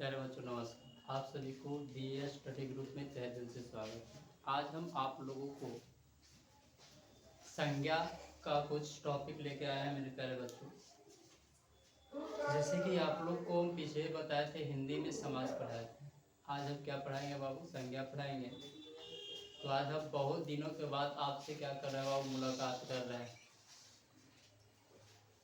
प्यारे बच्चों नमस्कार। आप सभी को डीएस स्टडी ग्रुप में तहे दिल से स्वागत है। आज हम आप लोगों को संज्ञा का कुछ टॉपिक लेके आए हैं मेरे प्यारे बच्चों। जैसे कि आप लोग को हम पीछे बताए थे हिंदी में समास पढ़ाए थे। आज हम क्या पढ़ाएंगे बाबू? संज्ञा पढ़ाएंगे। तो आज हम बहुत दिनों के बाद आपसे क्या कर रहे हैं बाबू? मुलाकात कर रहे हैं।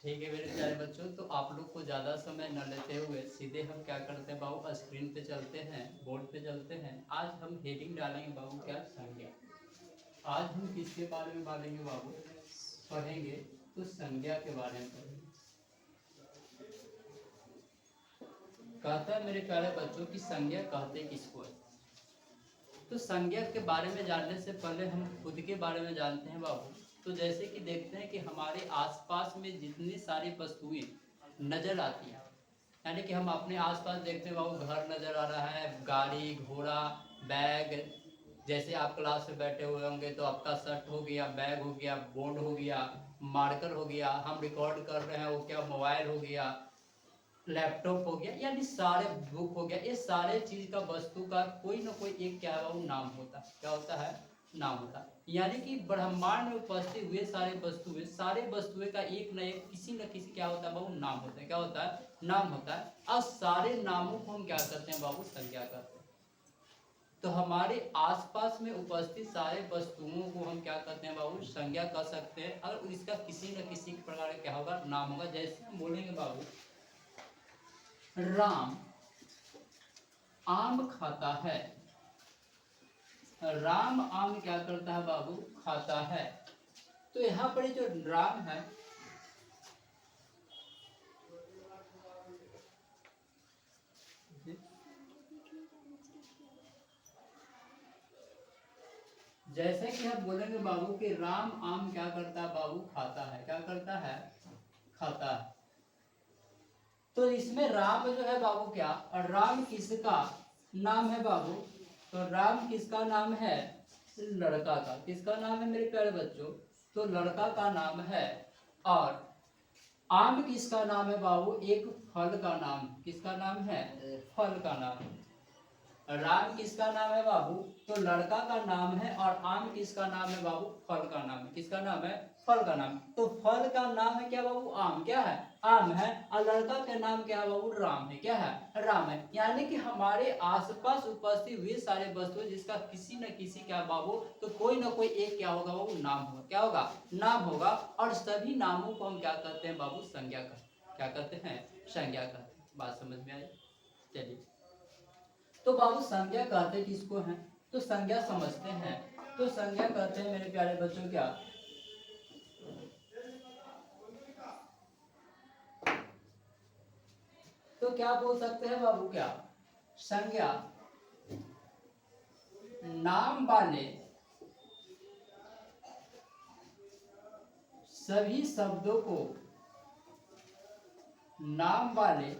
ठीक है मेरे प्यारे बच्चों, तो आप लोग को ज़्यादा समय न लेते हुए सीधे हम क्या करते हैं बाबू? स्क्रीन पे चलते हैं, बोर्ड पे चलते हैं। आज हम हेडिंग डालेंगे बाबू, क्या? संज्ञा। आज हम किसके बारे में पढ़ेंगे बाबू? पढ़ेंगे तो संज्ञा के बारे में पढ़ेंगे। कहता है मेरे प्यारे बच्चों की संज्ञा कहते किसको है। तो संज्ञा के बारे में जानने से पहले हम खुद के बारे में जानते हैं बाबू। तो जैसे कि देखते हैं कि हमारे आसपास में जितनी सारी वस्तुएं नजर आती हैं, यानी कि हम अपने आसपास देखते हैं बाबू, घर नजर आ रहा है, गाड़ी घोड़ा बैग। जैसे आप क्लास में बैठे हुए होंगे तो आपका शर्ट हो गया, बैग हो गया, बोर्ड हो गया, मार्कर हो गया, हम रिकॉर्ड कर रहे हैं वो क्या, मोबाइल हो गया, लैपटॉप हो गया, यानी सारे बुक हो गया। ये सारे चीज का वस्तु का कोई ना कोई एक क्या है वो नाम होता है। क्या होता है? नाम होता है। यानी कि ब्रह्मांड में उपस्थित हुए सारे वस्तुएं का एक न एक किसी न किसी क्या होता है बाबू? नाम होता है। क्या होता है? नाम होता है। और सारे नामों को हम क्या करते हैं बाबू? संज्ञा करते हैं। तो हमारे आसपास में उपस्थित सारे वस्तुओं को हम क्या करते हैं बाबू? संज्ञा कर सकते हैं। अगर इसका किसी न किसी प्रकार का क्या होगा? नाम होगा। जैसे हम बोलेंगे बाबू, राम आम खाता है। राम आम क्या करता है बाबू? खाता है। तो यहाँ पर जो राम है, जैसे कि हम बोलेंगे बाबू कि राम आम क्या करता है बाबू? खाता है। क्या करता है? खाता है। तो इसमें राम जो है बाबू क्या, और राम किसका नाम है बाबू? तो राम किसका नाम है? लड़का का। किसका नाम है मेरे प्यारे बच्चों? तो लड़का का नाम है। और आम किसका नाम है बाबू? एक फल का नाम। किसका नाम है? फल का नाम। राम किसका नाम है बाबू? तो लड़का का नाम है। और आम किसका नाम है बाबू? फल का नाम है। किसका नाम है? फल का नाम। तो फल का नाम है क्या बाबू? आम। क्या है? आम है। और लड़का का नाम क्या है बाबू? राम है। क्या है? राम है। यानी कि हमारे आसपास उपस्थित हुए सारे वस्तु जिसका किसी न किसी क्या बाबू, तो कोई ना कोई एक क्या होगा बाबू? नाम होगा। क्या होगा? नाम होगा। और सभी नामों को हम क्या करते हैं बाबू? संज्ञा करते। क्या करते हैं? संज्ञा करते हैं। बात समझ में आई? चलिए, तो बाबू संज्ञा कहते किसको हैं? तो संज्ञा समझते हैं। तो संज्ञा कहते हैं मेरे प्यारे बच्चों क्या, तो क्या बोल सकते हैं बाबू? क्या संज्ञा नाम वाले सभी शब्दों को, नाम वाले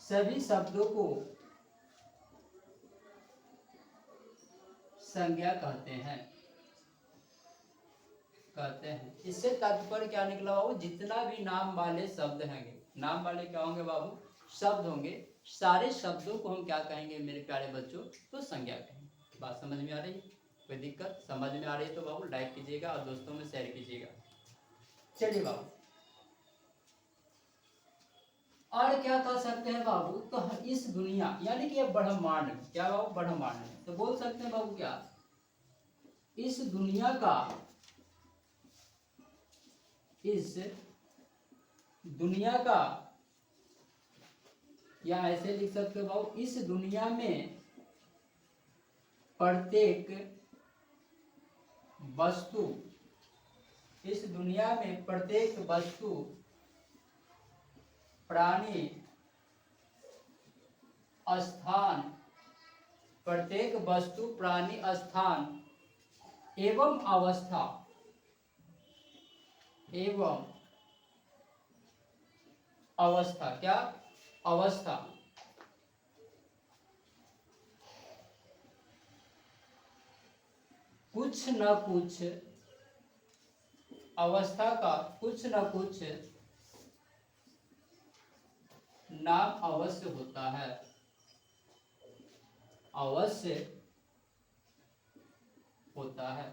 सभी शब्दों को संज्ञा कहते हैं। कहते हैं इससे तात्पर्य क्या निकला बाबू? जितना भी नाम वाले शब्द हैं, नाम वाले क्या होंगे बाबू? शब्द होंगे। सारे शब्दों को हम क्या कहेंगे मेरे प्यारे बच्चों? तो संज्ञा कहेंगे। बात समझ में आ रही है? कोई दिक्कत? समझ में आ रही है तो बाबू लाइक कीजिएगा और दोस्तों में शेयर कीजिएगा। चलिए बाबू, और क्या कह सकते हैं बाबू? तो इस दुनिया यानी कि ये ब्रह्मांड, क्या बाबू? ब्रह्मांड। तो बोल सकते हैं बाबू क्या, इस दुनिया का, इस दुनिया का, या ऐसे लिख सकते हो बाबू, इस दुनिया में प्रत्येक वस्तु, इस दुनिया में प्रत्येक वस्तु, प्राणी, स्थान, प्रत्येक वस्तु प्राणी स्थान एवं अवस्था, एवं अवस्था, क्या? अवस्था, कुछ न कुछ अवस्था का कुछ न कुछ नाम अवश्य होता है। अवश्य होता है।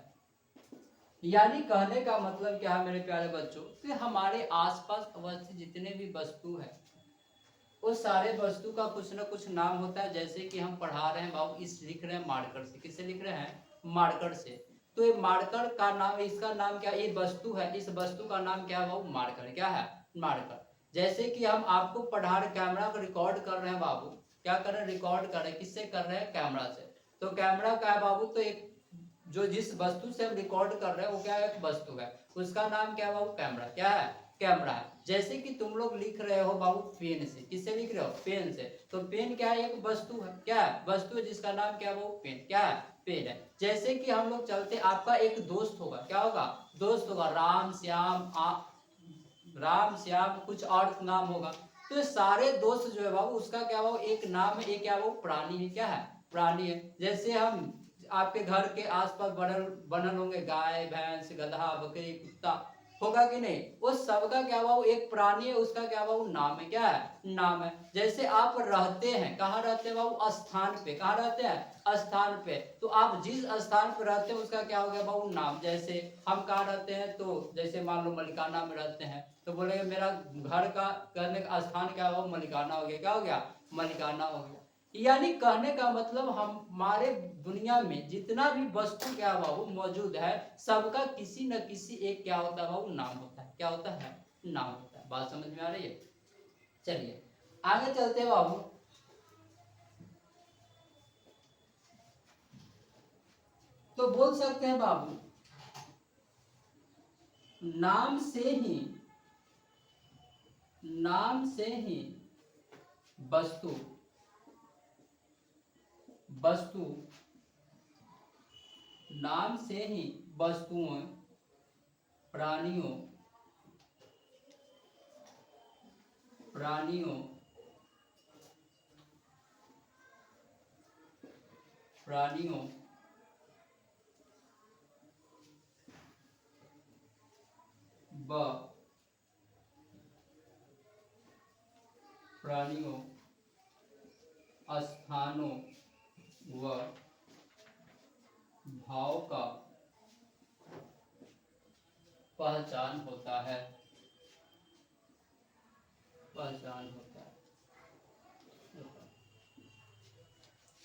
यानी कहने का मतलब क्या है मेरे प्यारे बच्चों, कि हमारे आसपास अवस्थित जितने भी वस्तु है वो सारे वस्तु का कुछ न कुछ नाम होता है। जैसे कि हम पढ़ा रहे हैं बाबू, इस लिख रहे हैं मार्कर से, किससे लिख रहे हैं, मार्कर से। तो ये मार्कर का नाम, इसका नाम क्या, ये वस्तु है, इस वस्तु का नाम क्या है बाबू, मार्कर। क्या है, मार्कर। जैसे कि हम आपको पढ़ा रहे, कैमरा को रिकॉर्ड कर रहे हैं बाबू, क्या कर रहे हैं, रिकॉर्ड कर रहे हैं, किससे कर रहे हैं, कैमरा से। तो कैमरा का है बाबू, तो एक जो जिस वस्तु से हम रिकॉर्ड कर रहे हैं वो क्या है, एक वस्तु है, उसका नाम क्या है बाबू, कैमरा। क्या है, कैमरा है। जैसे कि तुम लोग लिख रहे हो बाबू पेन से, किससे लिख रहे हो, पेन से। तो पेन क्या है, एक वस्तु है। क्या है, वस्तु है, जिसका नाम क्या है बाबू, पेन। क्या है, पेन है। जैसे कि हम लोग चलते, आपका एक दोस्त होगा, क्या होगा, दोस्त होगा, राम श्याम, राम श्याम कुछ और नाम होगा। तो सारे दोस्त जो है बाबू, उसका क्या बाबू, एक नाम है, एक क्या बाबू, प्राणी है। क्या है, प्राणी है। जैसे हम आपके घर के आसपास बनल होंगे, गाय भैंस गधा बकरी कुत्ता, होगा कि नहीं, वो सबका क्या बाबू, एक प्राणी है, उसका क्या बाबू, नाम है। क्या है, नाम है। जैसे आप रहते हैं, कहाँ रहते हैं बाबू, स्थान पे। कहाँ रहते हैं, स्थान पे। तो आप जिस स्थान पे रहते हैं उसका क्या हो गया बाबू, नाम। जैसे हम कहाँ रहते हैं, तो जैसे मान लो मलिकाना में रहते हैं, तो बोलेंगे मेरा घर का करने का स्थान क्या हो, मलिकाना हो गया। क्या हो गया, मलिकाना हो गया। यानी कहने का मतलब हमारे दुनिया में जितना भी वस्तु क्या बाबू मौजूद है, सबका किसी न किसी एक क्या होता है बाबू, नाम होता है। क्या होता है, नाम होता है। बात समझ में आ रही है। चलिए आगे चलते हैं बाबू। तो बोल सकते हैं बाबू, नाम से ही वस्तु नाम से ही वस्तुओं, प्राणियों स्थानों व भाव का पहचान होता है।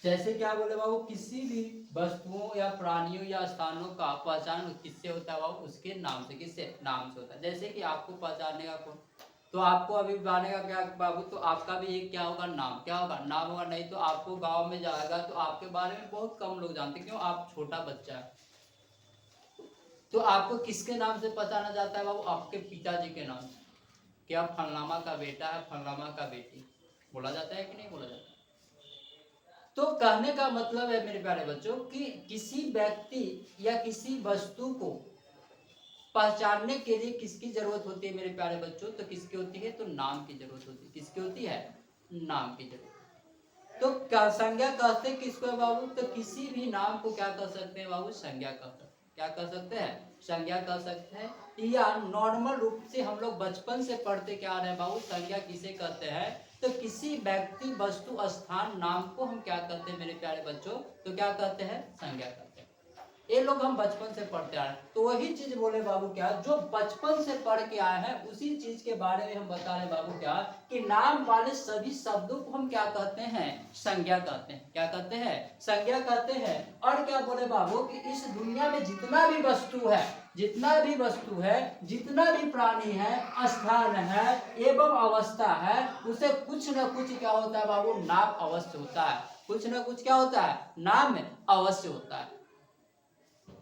जैसे क्या बोले बाबू, किसी भी वस्तुओं या प्राणियों या स्थानों का पहचान किससे होता है बाबू, उसके नाम से। किससे, नाम से होता है। जैसे कि आपको पहचानने का कौन, तो आपको अभी बताने का क्या बाबू, तो आपका भी एक क्या होगा, नाम। क्या होगा, नाम होगा। नहीं तो आपको गांव में जाएगा तो आपके बारे में बहुत कम लोग जानते, क्यों, आप छोटा बच्चा है। तो आपको किसके नाम से पहचाना जाता है बाबू, आपके पिताजी के नाम से। क्या फलनामा का बेटा है, फलनामा का बेटी, बोला जाता है कि नहीं बोला जाता। तो कहने का मतलब है मेरे प्यारे बच्चों, कि किसी व्यक्ति या किसी वस्तु को पहचानने के लिए किसकी जरूरत होती है मेरे प्यारे बच्चों, तो किसकी होती है, तो नाम की जरूरत होती है। किसकी होती है, नाम की जरूरत। तो क्या संज्ञा कहते हैं किसको है बाबू, तो किसी भी नाम को क्या कह सकते हैं बाबू, संज्ञा कह सकते हैं। क्या कह सकते हैं, संज्ञा कह सकते हैं। या नॉर्मल रूप से हम लोग बचपन से पढ़ते क्या आ रहे हैं बाबू, संज्ञा किसे कहते हैं, तो किसी व्यक्ति वस्तु स्थान नाम को हम क्या कहते हैं मेरे प्यारे बच्चों, तो क्या कहते हैं, संज्ञा कहते हैं। ये लोग हम बचपन से पढ़ते आ रहे हैं। तो वही चीज बोले बाबू, क्या जो बचपन से पढ़ के आए हैं उसी चीज के बारे में हम बता रहे बाबू, क्या कि नाम वाले सभी शब्दों को हम क्या कहते हैं, संज्ञा कहते हैं। क्या कहते हैं, संज्ञा कहते हैं। और क्या बोले बाबू, कि इस दुनिया में जितना भी वस्तु है, जितना भी प्राणी है, स्थान है एवं अवस्था है, उसे कुछ न कुछ क्या होता है बाबू, नाम अवश्य होता है। कुछ न कुछ क्या होता है, नाम अवश्य होता है।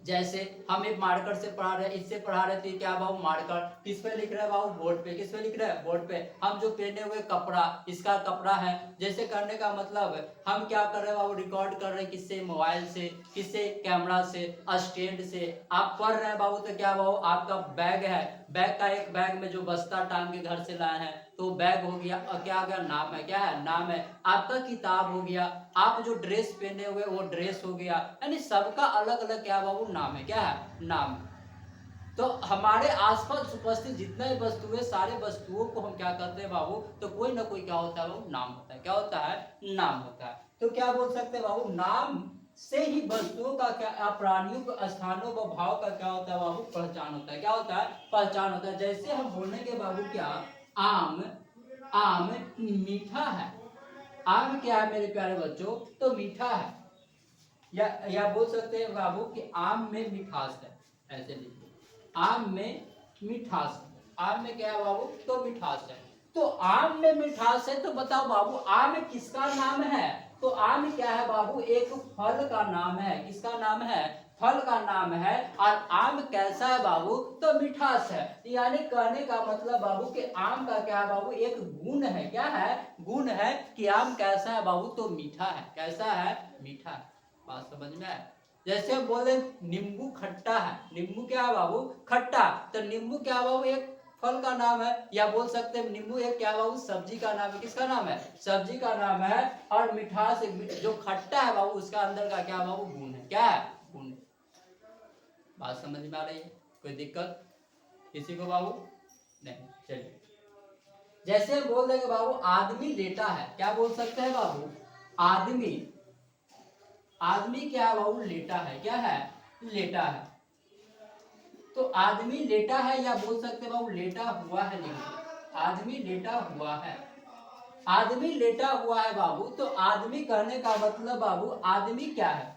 जैसे हम एक मार्कर से पढ़ा रहे, इससे पढ़ा रहे थे, क्या बाबू, मार्कर किस पे लिख रहे हैं बाबू, बोर्ड पे। किस पे लिख रहे हैं, बोर्ड पे। हम जो पहने हुए कपड़ा, इसका कपड़ा है। जैसे करने का मतलब हम क्या कर रहे हैं बाबू, रिकॉर्ड कर रहे हैं, किससे, मोबाइल से, किससे, कैमरा से, स्टैंड से। आप पढ़ रहे हैं बाबू, तो क्या बाबू, आपका बैग है, बैग का एक बैग में जो बस्ता टांग के घर से लाए हैं, तो बैग हो गया। और क्या हो गया, नाम है। क्या है, नाम है। आपका किताब हो गया, आप जो ड्रेस पहने हुए वो ड्रेस हो गया। यानी सबका अलग अलग क्या बाबू, नाम है। क्या है, नाम। तो हमारे आसपास उपस्थित जितने भी वस्तुएं, सारे वस्तुओं को हम क्या करते हैं बाबू, तो कोई ना कोई क्या होता है बाबू, नाम होता है। क्या होता है? नाम होता है। तो क्या बोल सकते हैं बाबू, नाम से ही वस्तुओं का क्या, प्राणियों को, स्थानों व भाव का क्या होता है बाबू, पहचान होता है। क्या होता है? पहचान होता है। जैसे हम बोलेंगे बाबू क्या, आम, आम मीठा है। आम क्या है मेरे प्यारे बच्चों, तो मीठा है। या बोल सकते हैं बाबू कि आम में मिठास है, ऐसे लिखो, आम में मिठास है। आम में क्या है बाबू, तो मिठास है। तो आम में मिठास है, तो बताओ बाबू आम किसका नाम है? तो आम क्या है बाबू, एक फल का नाम है। किसका नाम है? फल का नाम है। और आम कैसा है बाबू, तो मिठास है। यानी कहने का मतलब बाबू कि आम का क्या है बाबू, एक गुण है। क्या है? गुण है कि आम कैसा है बाबू, तो मीठा है। कैसा है? मीठा है। बात समझ में आया? जैसे हम बोले नींबू खट्टा है, नींबू क्या है बाबू, खट्टा। तो नींबू क्या है बाबू, एक फल का नाम है। या बोल सकते हैं नींबू एक क्या है बाबू, सब्जी का नाम है। किसका नाम है? सब्जी का नाम है। और मिठास, जो खट्टा है बाबू, उसका अंदर का क्या है बाबू, गुण है। क्या है? गुण है। बात समझ में आ रही है? कोई दिक्कत किसी को बाबू? नहीं। चलिए, जैसे हम बोल देंगे बाबू आदमी लेटा है। क्या बोल सकते हैं बाबू, आदमी, आदमी क्या है बाबू, लेटा है। क्या है? लेटा है। तो आदमी लेटा है, या बोल सकते हैं बाबू लेटा हुआ है। लेकिन आदमी लेटा हुआ है, आदमी लेटा हुआ है बाबू। तो आदमी कहने का मतलब बाबू, आदमी क्या है,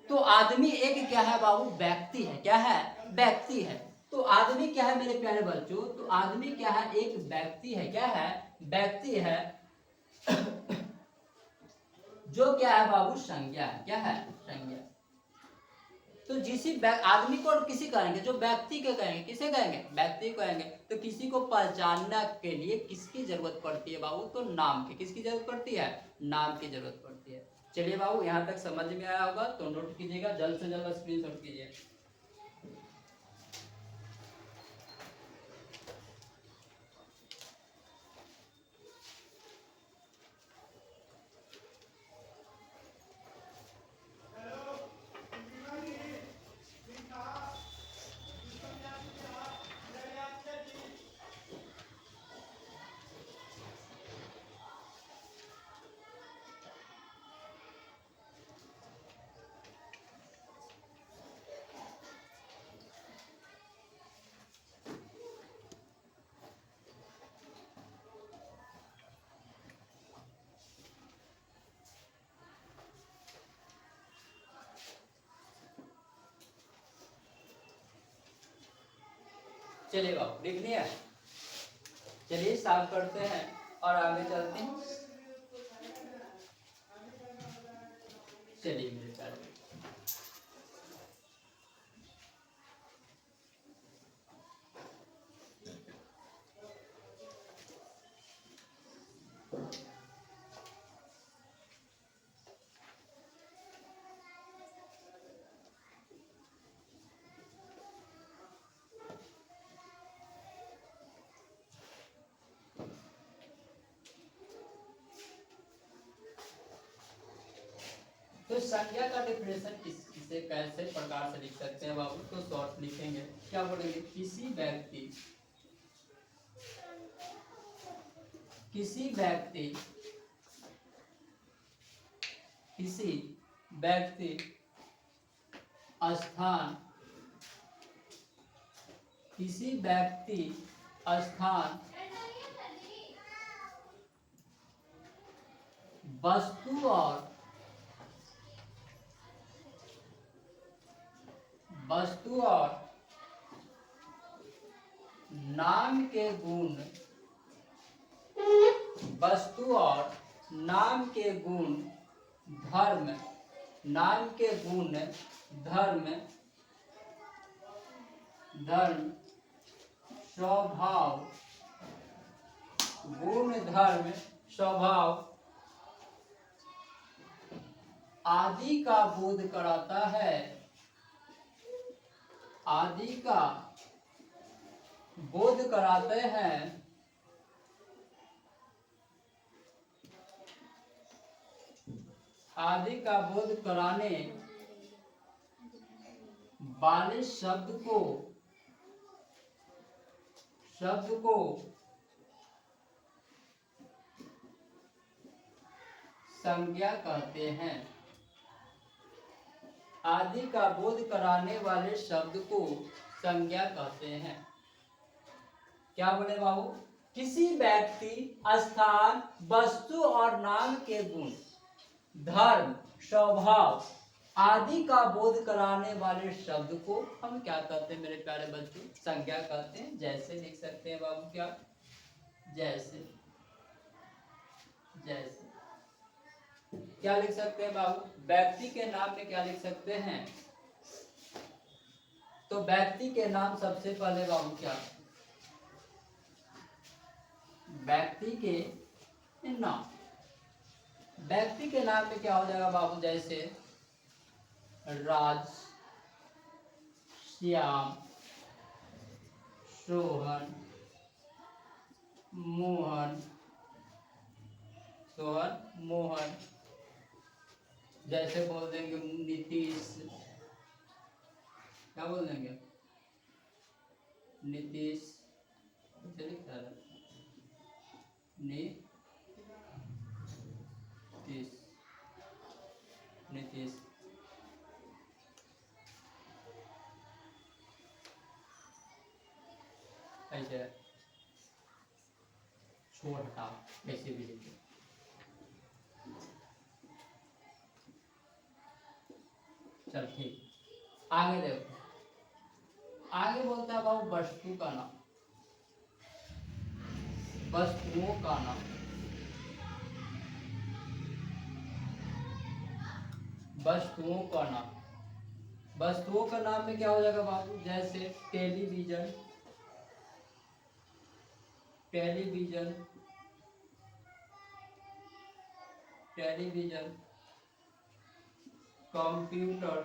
तो आदमी एक क्या है बाबू, व्यक्ति है। क्या है? व्यक्ति है। तो आदमी क्या है मेरे प्यारे बच्चों, तो आदमी क्या है, एक व्यक्ति है। क्या है? व्यक्ति है। जो क्या है बाबू, संज्ञा है। क्या है? संज्ञा। तो आदमी को किसी कहेंगे, जो व्यक्ति के कहेंगे, किसे कहेंगे? व्यक्ति को कहेंगे। तो किसी को पहचानने के लिए किसकी जरूरत पड़ती है बाबू, तो नाम की। किसकी जरूरत पड़ती है? नाम की जरूरत पड़ती है। चलिए बाबू, यहाँ तक समझ में आया होगा तो नोट कीजिएगा, जल्द से जल्द स्क्रीनशॉट कीजिए। चलिए बाबू, लिख लिया? चलिए साफ करते हैं और आगे चलते हैं। चलिए मेरे प्यारे, तो संज्ञा का डिफिनेशन किसे कैसे प्रकार से लिख सकते हैं बाबू, तो शॉर्ट लिखेंगे। क्या बोलेंगे? किसी व्यक्ति, किसी व्यक्ति, किसी व्यक्ति, स्थान, किसी व्यक्ति, स्थान, वस्तु और नाम के गुण, वस्तु और नाम के गुण, धर्म, नाम के गुण, धर्म, स्वभाव, गुण, धर्म, स्वभाव आदि का बोध कराता है, आदि का बोध कराते हैं, आदि का बोध कराने वाले शब्द को संज्ञा कहते हैं। आदि का बोध कराने वाले शब्द को संज्ञा कहते हैं। क्या बोले बाबू? किसी व्यक्ति, स्थान, वस्तु और नाम के गुण, धर्म, स्वभाव आदि का बोध कराने वाले शब्द को हम क्या कहते हैं मेरे प्यारे बच्चों? संज्ञा कहते हैं। जैसे लिख सकते हैं बाबू, क्या? जैसे क्या लिख सकते हैं बाबू? व्यक्ति के नाम में क्या लिख सकते हैं? तो व्यक्ति के नाम सबसे पहले बाबू क्या? व्यक्ति के नाम। व्यक्ति के नाम में क्या हो जाएगा बाबू? जैसे राज, श्याम, सोहन, मोहन। जैसे बोल देंगे नीतीश, क्या बोल देंगे? नीतीश, नीतीश। ऐसे छोड़ हटा, कैसे भी लिखे। चल ठीक, आगे देखो। आगे बोलता है बाबू वस्तु का नाम, वस्तुओं का नाम। वस्तुओं का नाम। वस्तुओं का नाम में क्या हो जाएगा बाबू? जैसे टेलीविजन, कंप्यूटर,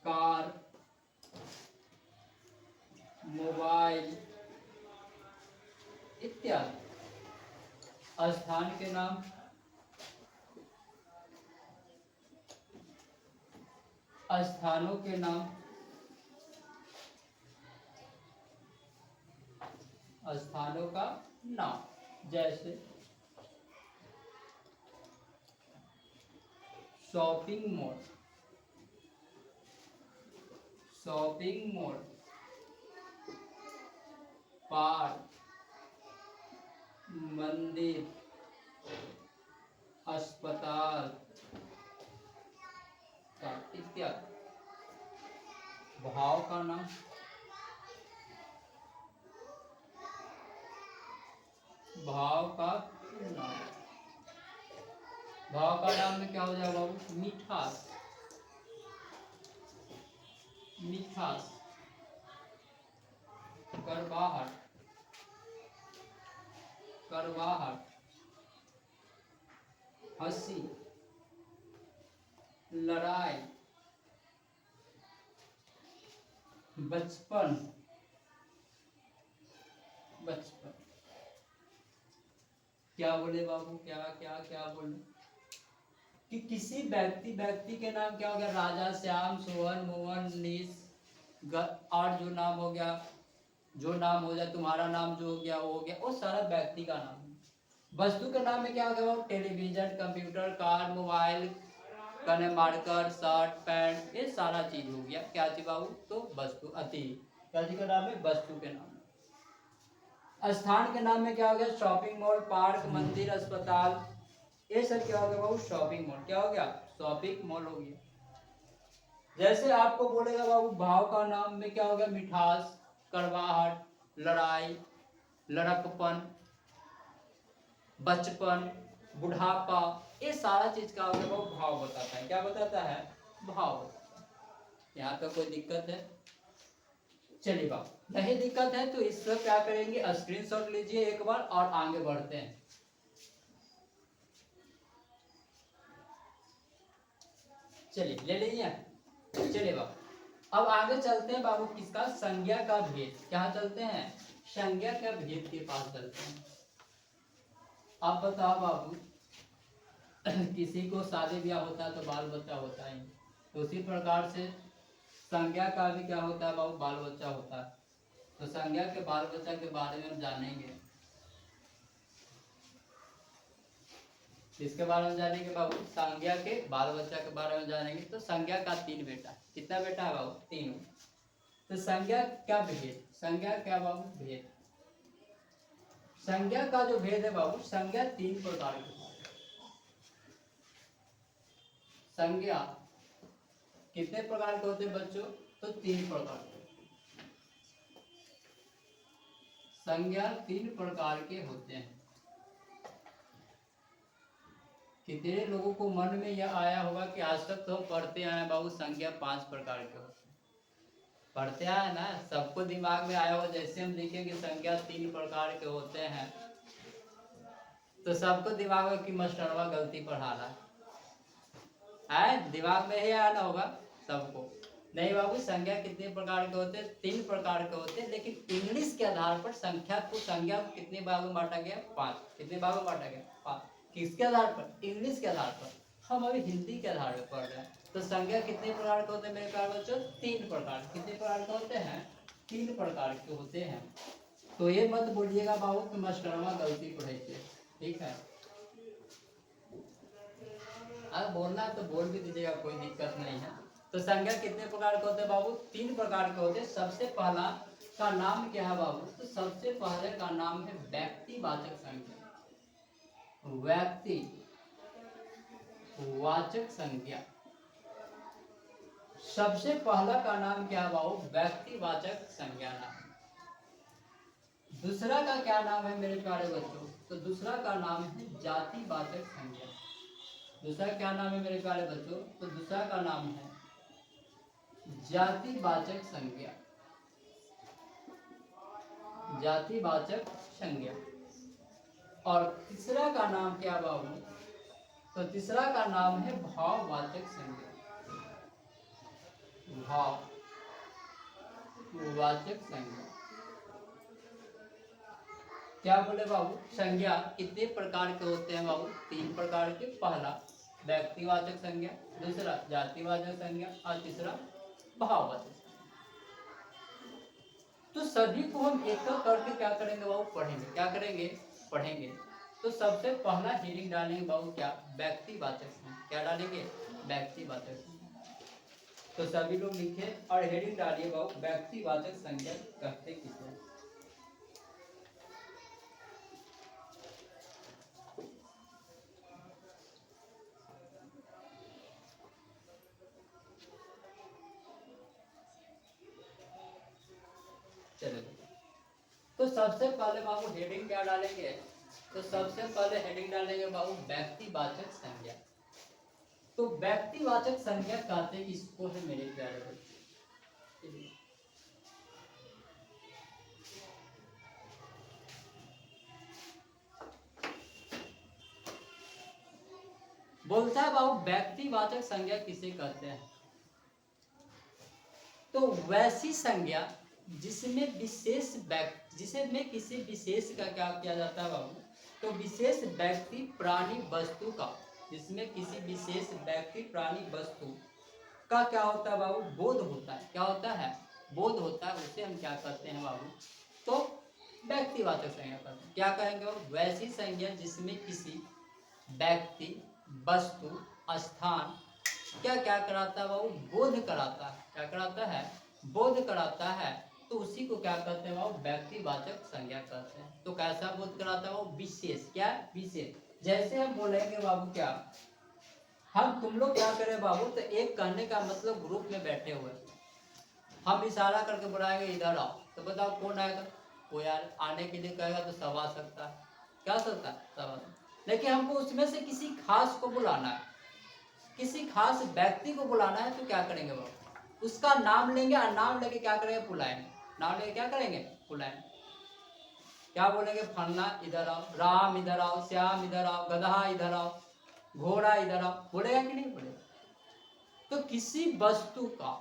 कार, मोबाइल इत्यादि। स्थान के नाम, स्थानों के नाम, स्थानों का नाम। जैसे शॉपिंग मॉल, पार्क, मंदिर, अस्पताल इत्यादि। भाव का नाम, भाव का नाम में क्या हो जाएगा बाबू? मिठास, करवाहट, हंसी, लड़ाई, बचपन। क्या बोले बाबू? क्या बोले? कि किसी व्यक्ति के नाम क्या हो गया? राजा, श्याम, सोहन, मोहन, नीस। और जो नाम हो गया, जो नाम हो जाए, तुम्हारा नाम जो हो गया वो हो गया, वो सारा व्यक्ति का नाम है। वस्तु के नाम में क्या हो गया? टेलीविजन, कंप्यूटर, कार, मोबाइल, कने मार्कर, शर्ट, पैंट, ये सारा चीज हो गया। क्या चीज बाबू? तो वस्तु। क्या चीज का नाम है? वस्तु के नाम। स्थान के नाम में क्या हो गया? शॉपिंग मॉल, पार्क, मंदिर, अस्पताल। ये सब क्या हो गया बाबू? Shopping mall. क्या हो गया? शॉपिंग मॉल हो गया। जैसे आपको बोलेगा बाबू भाव का नाम में क्या हो गया? मिठास, कड़वाहट, लड़ाई, लड़कपन, बचपन, बुढ़ापा, ये सारा चीज का हो गया बाबू? भाव बताता है। क्या बताता है? भाव बताता है। यहाँ पे कोई दिक्कत है? चलिए बाबू, नहीं दिक्कत है तो इसका क्या करेंगे? स्क्रीनशॉट लीजिए एक बार और आगे बढ़ते हैं। चलिए ले लीजिए। चलिए बाबू, अब आगे चलते हैं बाबू किसका? संज्ञा का भेद। क्या चलते हैं? संज्ञा का भेद के पास चलते हैं। अब बताओ बाबू, किसी को शादी ब्याह होता है तो बाल बच्चा होता ही, तो उसी प्रकार से संज्ञा का भी क्या होता है बाबू, बाल बच्चा होता है। तो संज्ञा के बाल बच्चा के बारे में हम जानेंगे। इसके बारे में जानेंगे बाबू, संज्ञा के बाल बच्चा के बारे में जानेंगे। तो संज्ञा का 3 बेटा, कितना बेटा है बाबू, 3। तो संज्ञा क्या भेद, संज्ञा क्या बाबू भेद, संज्ञा का जो भेद है बाबू, संज्ञा 3 प्रकार की। संज्ञा कितने प्रकार के होते हैं बच्चों, तो 3 प्रकार के। संज्ञा 3 प्रकार के होते हैं। कितने लोगों को मन में यह आया होगा कि आज तक तो हम पढ़ते आए बाबू, संज्ञा 5 प्रकार के होते हैं, पढ़ते आए ना, सबको दिमाग में आया हो। जैसे हम देखेंगे संज्ञा 3 प्रकार के होते हैं, तो सबको दिमाग में कि मास्टरवा गलती पढ़ा रहा है, दिमाग में ही आना होगा सबको। नहीं बाबू, संज्ञा कितने प्रकार के होते हैं, 3 प्रकार के होते हैं। लेकिन इंग्लिश के आधार पर संख्या को कितने भाग में बांटा गया, 5। कितने भाग में बांटा गया, 5। किसके आधार पर, इंग्लिश के आधार पर। हम अभी हिंदी के आधार पर पढ़ रहे हैं। तो संज्ञा कितने प्रकार के होते हैं मेरे प्यारे बच्चों, 3 प्रकार। कितने प्रकार के होते हैं, 3 प्रकार के होते हैं। तो ये मत बोलिएगा बाबू कि मास्टरवा गलती पढ़े थे, ठीक है। अब बोलना तो बोल भी दीजिएगा, कोई दिक्कत नहीं है। तो संज्ञा कितने प्रकार के होते हैं बाबू, 3 प्रकार के होते हैं। सबसे पहला का नाम क्या है बाबू, तो सबसे पहले का नाम है व्यक्तिवाचक संज्ञा। व्यक्तिवाचक संज्ञा, सबसे पहला का नाम क्या है बाबू, व्यक्तिवाचक संज्ञा नाम। दूसरा का क्या नाम है मेरे प्यारे बच्चों, तो दूसरा का नाम है जातिवाचक संज्ञा। दूसरा क्या नाम है मेरे प्यारे बच्चों, तो दूसरा का नाम है जातिवाचक संज्ञा। जातिवाचक संज्ञा। और तीसरा का नाम क्या बाबू, तो तीसरा का नाम है भाववाचक संज्ञा। भाववाचक संज्ञा। क्या बोले बाबू, संज्ञा कितने प्रकार के होते हैं बाबू, 3 प्रकार के। पहला व्यक्तिवाचक संज्ञा, दूसरा जातिवाचक संज्ञा, और तीसरा भाववाचक संज्ञा। तो सभी को हम एक एक करके क्या करेंगे बाबू, पढ़ेंगे। क्या करेंगे, पढ़ेंगे। तो सबसे पहला हेडिंग डालेंगे बाबू, क्या, व्यक्तिवाचक संज्ञा। क्या डालेंगे, व्यक्तिवाचक संज्ञा। तो सभी लोग लिखे और हेडिंग डालिए बाबू, व्यक्तिवाचक संज्ञा कहते किसे। तो सबसे पहले बाबू हेडिंग क्या डालेंगे, तो सबसे पहले हेडिंग डालेंगे बाबू व्यक्तिवाचक संज्ञा। तो व्यक्तिवाचक संज्ञा कहते किसको है मेरे प्यारे बच्चे, बोलता है बाबू व्यक्तिवाचक संज्ञा किसे कहते हैं, तो वैसी संज्ञा जिसमें विशेष व्यक्ति, जिसमें किसी विशेष का क्या किया जाता है बाबू, तो विशेष व्यक्ति प्राणी वस्तु का, जिसमें किसी विशेष व्यक्ति प्राणी वस्तु का क्या होता है बाबू, बोध होता है। क्या होता है, बोध होता है। उसे हम क्या कहते हैं बाबू, तो व्यक्तिवाचक संज्ञा कहते हैं। क्या कहेंगे बाबू, वैसी संज्ञा जिसमें किसी व्यक्ति वस्तु स्थान क्या क्या कराता है बाबू, बोध कराता है। क्या कराता है, बोध कराता है। तो उसी को क्या कहते हैं बाबू, व्यक्तिवाचक संज्ञा कहते हैं। तो कैसा बोध कराता है वो, विशेष। क्या, विशेष। जैसे हम बोलेंगे बाबू, क्या हम तुम लोग क्या करें बाबू, तो एक कहने का मतलब ग्रुप में बैठे हुए हम इशारा करके बुलाएंगे इधर आओ, तो बताओ कौन आएगा, वो यार आने के लिए कहेगा तो सब आ सकता है। क्या सकता है, सब आ सकता है। लेकिन हमको उसमें से किसी खास को बुलाना है, किसी खास व्यक्ति को बुलाना है, तो क्या करेंगे बाबू, उसका नाम लेंगे और नाम लेके क्या करेंगे, बुलाएंगे। नाम लेके क्या करेंगे, बुलाएंगे। क्या बोलेंगे, फलना इधर आओ, राम इधर आओ, श्याम इधर आओ, गधा इधर आओ, घोड़ा इधर आओ, बोलेगा कि नहीं बोलेगा। तो किसी वस्तु का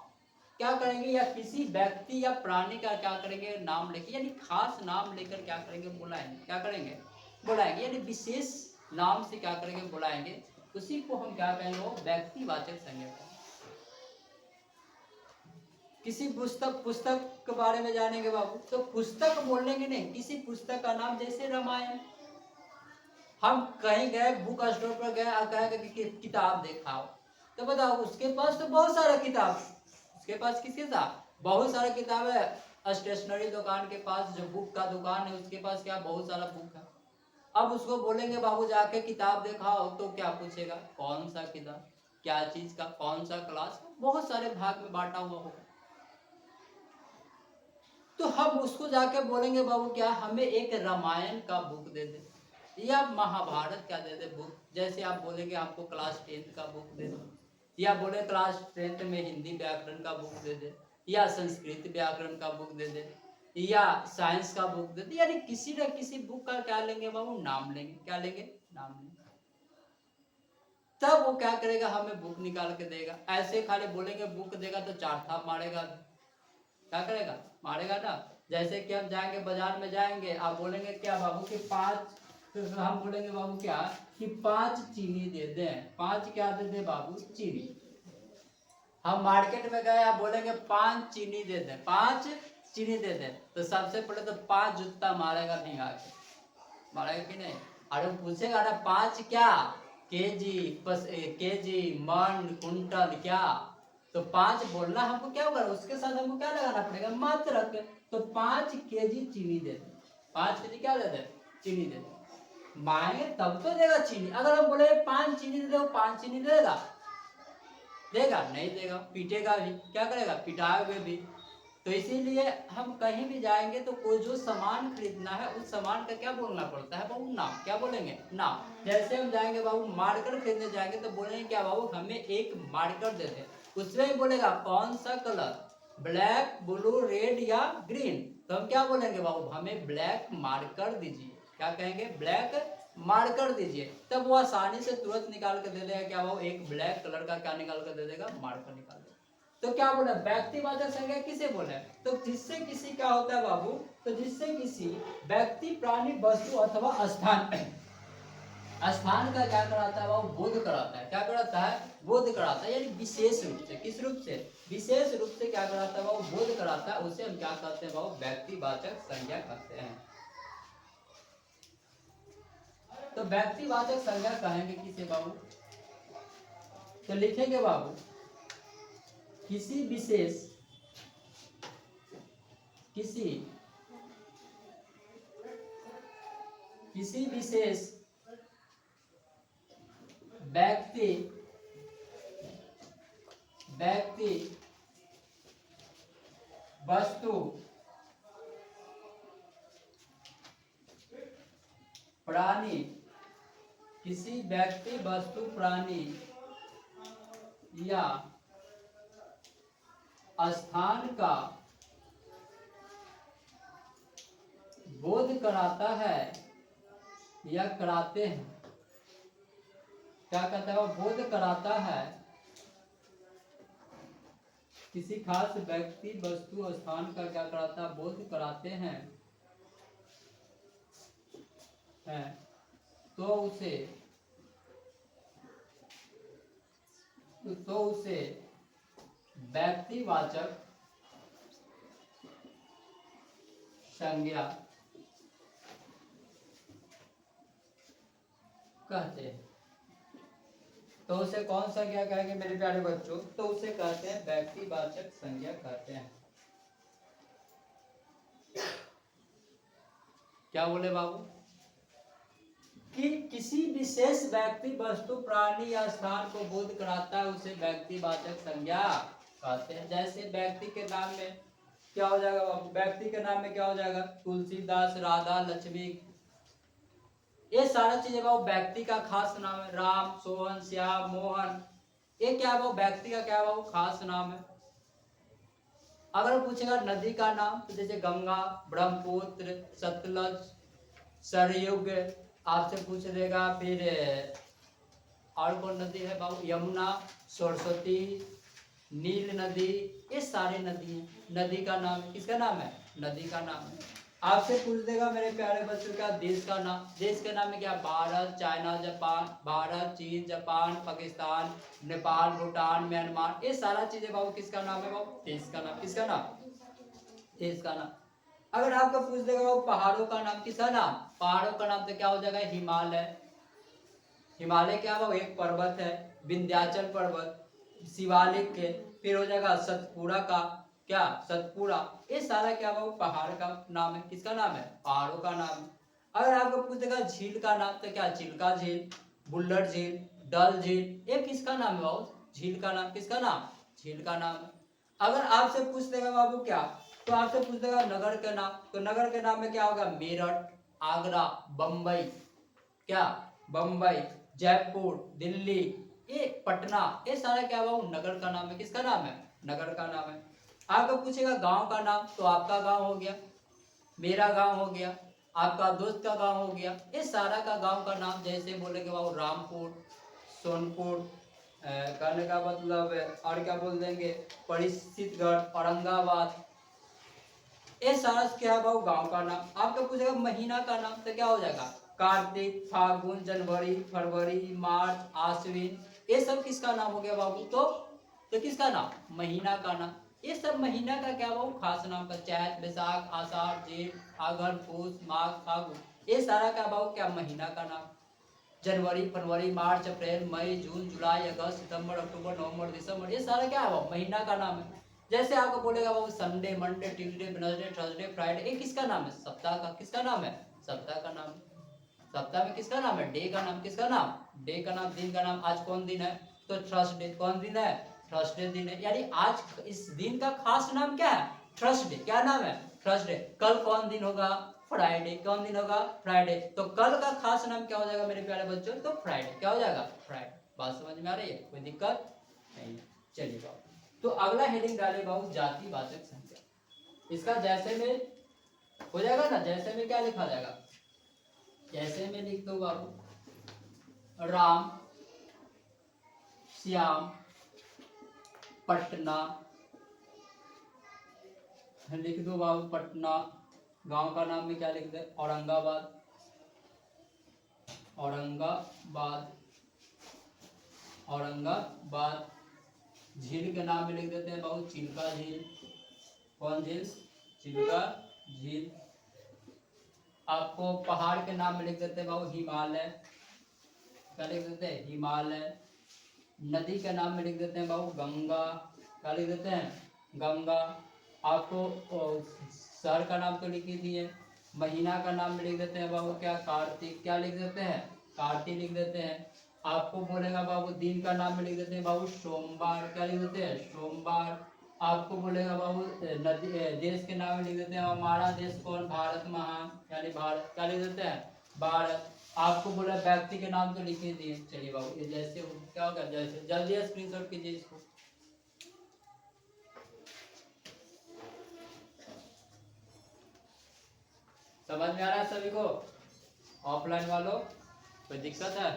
क्या करेंगे, या किसी व्यक्ति या प्राणी का क्या करेंगे, नाम लेके, यानी खास नाम लेकर क्या करेंगे, बुलाएंगे। क्या करेंगे, बुलाएंगे, यानी विशेष नाम से क्या करेंगे, बुलाएंगे। उसी को हम क्या कहेंगे, वो व्यक्तिवाचक संज्ञा कहेंगे। किसी पुस्तक के बारे में जानेंगे बाबू, तो पुस्तक बोलेंगे नहीं, किसी पुस्तक का नाम, जैसे रामायण, हम कहीं गए बुक स्टोर पर गए और कहेंगे कि किताब दिखाओ, तो बताओ उसके पास तो बहुत सारा किताब, उसके पास किसके साथ बहुत सारा किताब है। स्टेशनरी दुकान के पास, जो बुक का दुकान है उसके पास क्या बहुत सारा बुक है। अब उसको बोलेंगे बाबू जाके किताब दिखाओ, तो क्या पूछेगा, कौन सा किताब, क्या चीज का, कौन सा क्लास, बहुत सारे भाग में बांटा हुआ होगा। तो हम उसको जाके बोलेंगे बाबू क्या, हमें एक रामायण का बुक दे दे या महाभारत का दे दे बुक। जैसे आप बोलेंगे आपको क्लास 10th का बुक दे दो, या बोले क्लास 10th में हिंदी व्याकरण का बुक दे दे, या संस्कृत व्याकरण का बुक दे दे, या साइंस का बुक दे दे, यानी किसी न किसी बुक का क्या लेंगे बाबू, नाम लेंगे। क्या लेंगे, नाम लेंगे। तब वो क्या करेगा, हमें बुक निकाल के देगा। ऐसे खाली बोलेंगे बुक देगा तो 4 थाप मारेगा, क्या करेगा, मारेगा ना। जैसे कि हम जाएंगे बाजार में जाएंगे, आप बोलेंगे क्या बाबू कि 5, तो हम बोलेंगे बाबू क्या कि 5 चीनी दे दें, 5 क्या दे दे बाबू, चीनी। हम मार्केट में गए, आप बोलेंगे 5 चीनी दे दें, 5 चीनी दे दें, तो सबसे पहले तो 5 जूता मारेगा भिंगा के, मारेगा कि नहीं। अरे पूछेगा ना 5 क्या, केजी, केजी, मन, कुंटल, क्या, तो 5 बोलना हमको क्या होगा, उसके साथ हमको क्या लगाना पड़ेगा, मात्रक। तो 5 केजी चीनी दे दे, 5 केजी क्या दे दे, चीनी दे दे। मांगे तब तो देगा चीनी। अगर हम बोले 5 चीनी दे दो, 5 चीनी देगा, देगा नहीं देगा, पीटेगा भी, क्या करेगा, पिटाओगे भी। तो इसीलिए हम कहीं भी जाएंगे तो कोई जो सामान खरीदना है उस सामान का क्या बोलना पड़ता है बाबू, नाम। क्या बोलेंगे, नाम। जैसे हम जाएंगे बाबू मार्कर खरीदने जाएंगे तो बोलेंगे क्या बाबू, हमें एक मार्कर दे दे। उसमें ही बोलेगा कौन सा कलर, ब्लैक, ब्लू, रेड या ग्रीन, तो हम क्या बोलेंगे बाबू, हमें ब्लैक मार्कर दीजिए। क्या कहेंगे, ब्लैक मार्कर दीजिए। तब वो आसानी से तुरंत निकाल के दे देगा, क्या बाबू, एक ब्लैक कलर का क्या निकाल कर दे देगा, मार्कर निकाल देगा। तो क्या बोले, व्यक्तिवाचक संज्ञा किसे बोले, तो जिससे किसी क्या होता है बाबू, तो जिससे किसी व्यक्ति, प्राणी, वस्तु अथवा स्थान, स्थान का क्या कराता है बाबू, बोध कराता है। क्या कराता है, बोध कराता है, यानी विशेष रूप से, किस रूप से, विशेष रूप से क्या कराता है बाबू, बोध कराता है। उसे हम क्या कहते हैं बाबू, व्यक्तिवाचक संज्ञा कहते हैं। तो व्यक्तिवाचक संज्ञा कहेंगे किसे बाबू, तो लिखेंगे बाबू, किसी विशेष, किसी विशेष व्यक्ति, वस्तु, प्राणी, किसी व्यक्ति, वस्तु, प्राणी या स्थान का बोध कराता है या कराते हैं। क्या कहता है वो, बोध कराता है, किसी खास व्यक्ति, वस्तु, स्थान का क्या कराता है, बोध कराते हैं, तो उसे व्यक्तिवाचक संज्ञा कहते हैं। तो उसे कौन सा क्या कहेंगे मेरे प्यारे बच्चों, तो उसे कहते हैं व्यक्तिवाचक संज्ञा कहते हैं। क्या बोले बाबू, कि किसी विशेष व्यक्ति, वस्तु, प्राणी या स्थान को बोध कराता है, उसे व्यक्तिवाचक संज्ञा कहते हैं। जैसे व्यक्ति के नाम में क्या हो जाएगा बाबू, व्यक्ति के नाम में क्या हो जाएगा, तुलसीदास, राधा, लक्ष्मी, ये सारा चीजें बाबू व्यक्ति का खास नाम है। राम, सोहन, श्याम, मोहन, ये क्या है, वो व्यक्ति का क्या है, वो खास नाम है। अगर पूछेगा नदी का नाम, तो जैसे गंगा, ब्रह्मपुत्र, सतलज, सरयुग, आपसे पूछ देगा। फिर और कौन नदी है बाबू, यमुना, सरस्वती, नील नदी, ये सारे नदी हैं। नदी का नाम किसका नाम है, नदी का नाम है। आपसे पूछ देगा मेरे प्यारे बच्चों का देश का नाम। देश के नाम में क्या, भारत, चाइना, जापान, भारत, चीन, जापान, पाकिस्तान, नेपाल, भूटान, म्यांमार, ये सारा चीजें बाबू किसका नाम है बाबू, देश का नाम। किसका नाम, देश का नाम। अगर आपको पूछ देगा बाबू पहाड़ों का नाम, किसका नाम, पहाड़ों का नाम, तो क्या हो जाएगा, हिमालय। हिमालय क्या बाबू, एक पर्वत है, विंध्याचल पर्वत, शिवालिक के, फिर हो जाएगा सतपुड़ा का, क्या, सतपुड़ा, ये सारा क्या बाबू पहाड़ का नाम है। किसका नाम है, पहाड़ों का नाम है। अगर आपको पूछ देगा झील का नाम, तो क्या, चिल्का झील, बुल्लर झील, डल झील, ये किसका नाम है बाबू, झील का नाम। किसका नाम, झील का नाम है। अगर आपसे पूछ देगा बाबू क्या, तो आपसे पूछ देगा नगर के नाम, तो नगर के नाम में क्या होगा, मेरठ, आगरा, बम्बई, क्या, बम्बई, जयपुर, दिल्ली, ये पटना, ये सारा क्या हुआ, नगर का नाम है। किसका नाम है, नगर का नाम है। आपको पूछेगा गांव का नाम, तो आपका गांव हो गया, मेरा गांव हो गया, आपका दोस्त का गांव हो गया, ये सारा का गांव का नाम। जैसे बोलेंगे बाबू रामपुर, सोनपुर, कहने का मतलब और क्या बोल देंगे, परिस्थितगढ़, औरंगाबाद, ये सारा क्या है बाबू गांव का नाम। आपको पूछेगा महीना का नाम, तो क्या हो जाएगा, कार्तिक, फागुन, जनवरी, फरवरी, मार्च, आश्विन, ये सब किसका नाम हो गया बाबू, तो किसका नाम, महीना का नाम। ये सब महीना का क्या बाबू खास नाम का, चैत, बैसाख, आषाढ़, जेठ, फागुन, पूस, माघ, फागुन, ये सारा क्या बाबू क्या महीना का नाम। जनवरी, फरवरी, मार्च, अप्रैल, मई, जून, जुलाई, अगस्त, सितंबर, अक्टूबर, नवंबर, दिसंबर, ये सारा क्या है महीना का नाम है। जैसे आपको बोलेगा बाबू Sunday, Monday, Tuesday, Wednesday, Thursday, Friday, ये किसका नाम है, सप्ताह का। किसका नाम है, सप्ताह का नाम। सप्ताह में किसका नाम है, डे का नाम। किसका नाम, डे का नाम, दिन का नाम। आज कौन दिन है, तो थर्सडे। कौन दिन है, थर्सडे दिन है, यानी आज इस दिन का खास नाम क्या है, थर्सडे। क्या नाम है, थर्सडे। कल कौन दिन होगा, फ्राइडे। कौन दिन होगा, फ्राइडे। तो कल का खास नाम क्या हो जाएगा मेरे प्यारे बच्चों, तो फ्राइडे। क्या हो जाएगा, फ्राइडे। बात समझ में आ रही है, कोई दिक्कत नहीं। चलिए बाबू, तो अगला हेडिंग डाले बाबू जातिवाचक संख्या। इसका जैसे में हो जाएगा ना, जैसे में क्या लिखा जाएगा, जैसे में लिख दो बाबू राम, श्याम, पटना, लिख दो बाबू पटना। गांव का नाम में क्या लिख दे, औरंगाबाद, औरंगाबाद, औरंगाबाद। झील के नाम में लिख देते हैं बाबू चिल्का झील। कौन झील, चिल्का झील। आपको पहाड़ के नाम में लिख देते हैं बाबू हिमालय। क्या लिख देते हैं, हिमालय। नदी के नाम में लिख देते हैं बाबू गंगा। क्या लिख देते हैं, गंगा। आपको शहर का नाम तो लिख ही दिए। महीना का नाम में लिख देते हैं बाबू क्या, कार्तिक। क्या लिख देते हैं, कार्तिक लिख देते हैं। आपको बोलेगा बाबू दिन का नाम में लिख देते हैं बाबू सोमवार। क्या लिख देते हैं, सोमवार। आपको बोलेगा बाबू नदी देश के नाम में लिख देते हैं, हमारा देश कौन, भारत महान, यानी भारत। क्या लिख देते हैं, भारत। आपको बोला व्यक्ति के नाम तो लिख ही दिए। चलिए बाबू ये जैसे हो क्या होगा, जैसे जल्दी स्क्रीनशॉट कीजिए इसको। समझ में आ रहा है सभी को, ऑफलाइन वालों कोई दिक्कत है,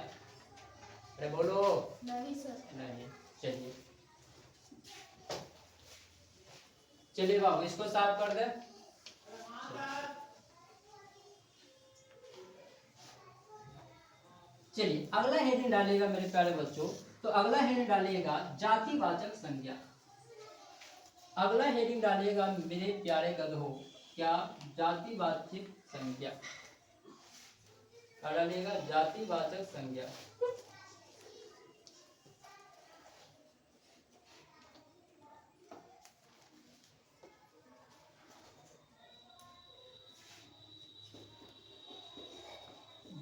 अरे बोलो। नहीं सर, नहीं। चलिए चलिए बाबू इसको साफ कर दे। चलिए अगला हेडिंग डालिएगा मेरे प्यारे बच्चों, तो अगला हेडिंग डालिएगा जातिवाचक संज्ञा। अगला हेडिंग डालिएगा मेरे प्यारे गधों, क्या, जातिवाचक संज्ञा। क्या डालिएगा, जातिवाचक संज्ञा।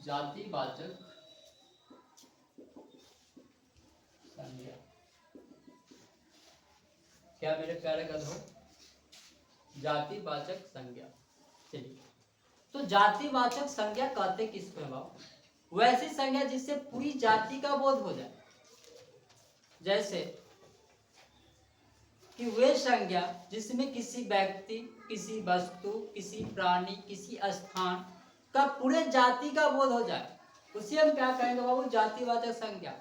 जातिवाचक संज्ञा। क्या मेरे प्यारे गधों, जातिवाचक संज्ञा। चलिए तो जातिवाचक संज्ञा कहते किसको है बाबू, वैसी संज्ञा जिससे पूरी जाति का बोध हो जाए। जैसे कि वे संज्ञा जिसमें किसी व्यक्ति, किसी वस्तु, किसी प्राणी, किसी स्थान का पूरे जाति का बोध हो जाए, उसे हम क्या कहेंगे बाबू, जातिवाचक संज्ञा।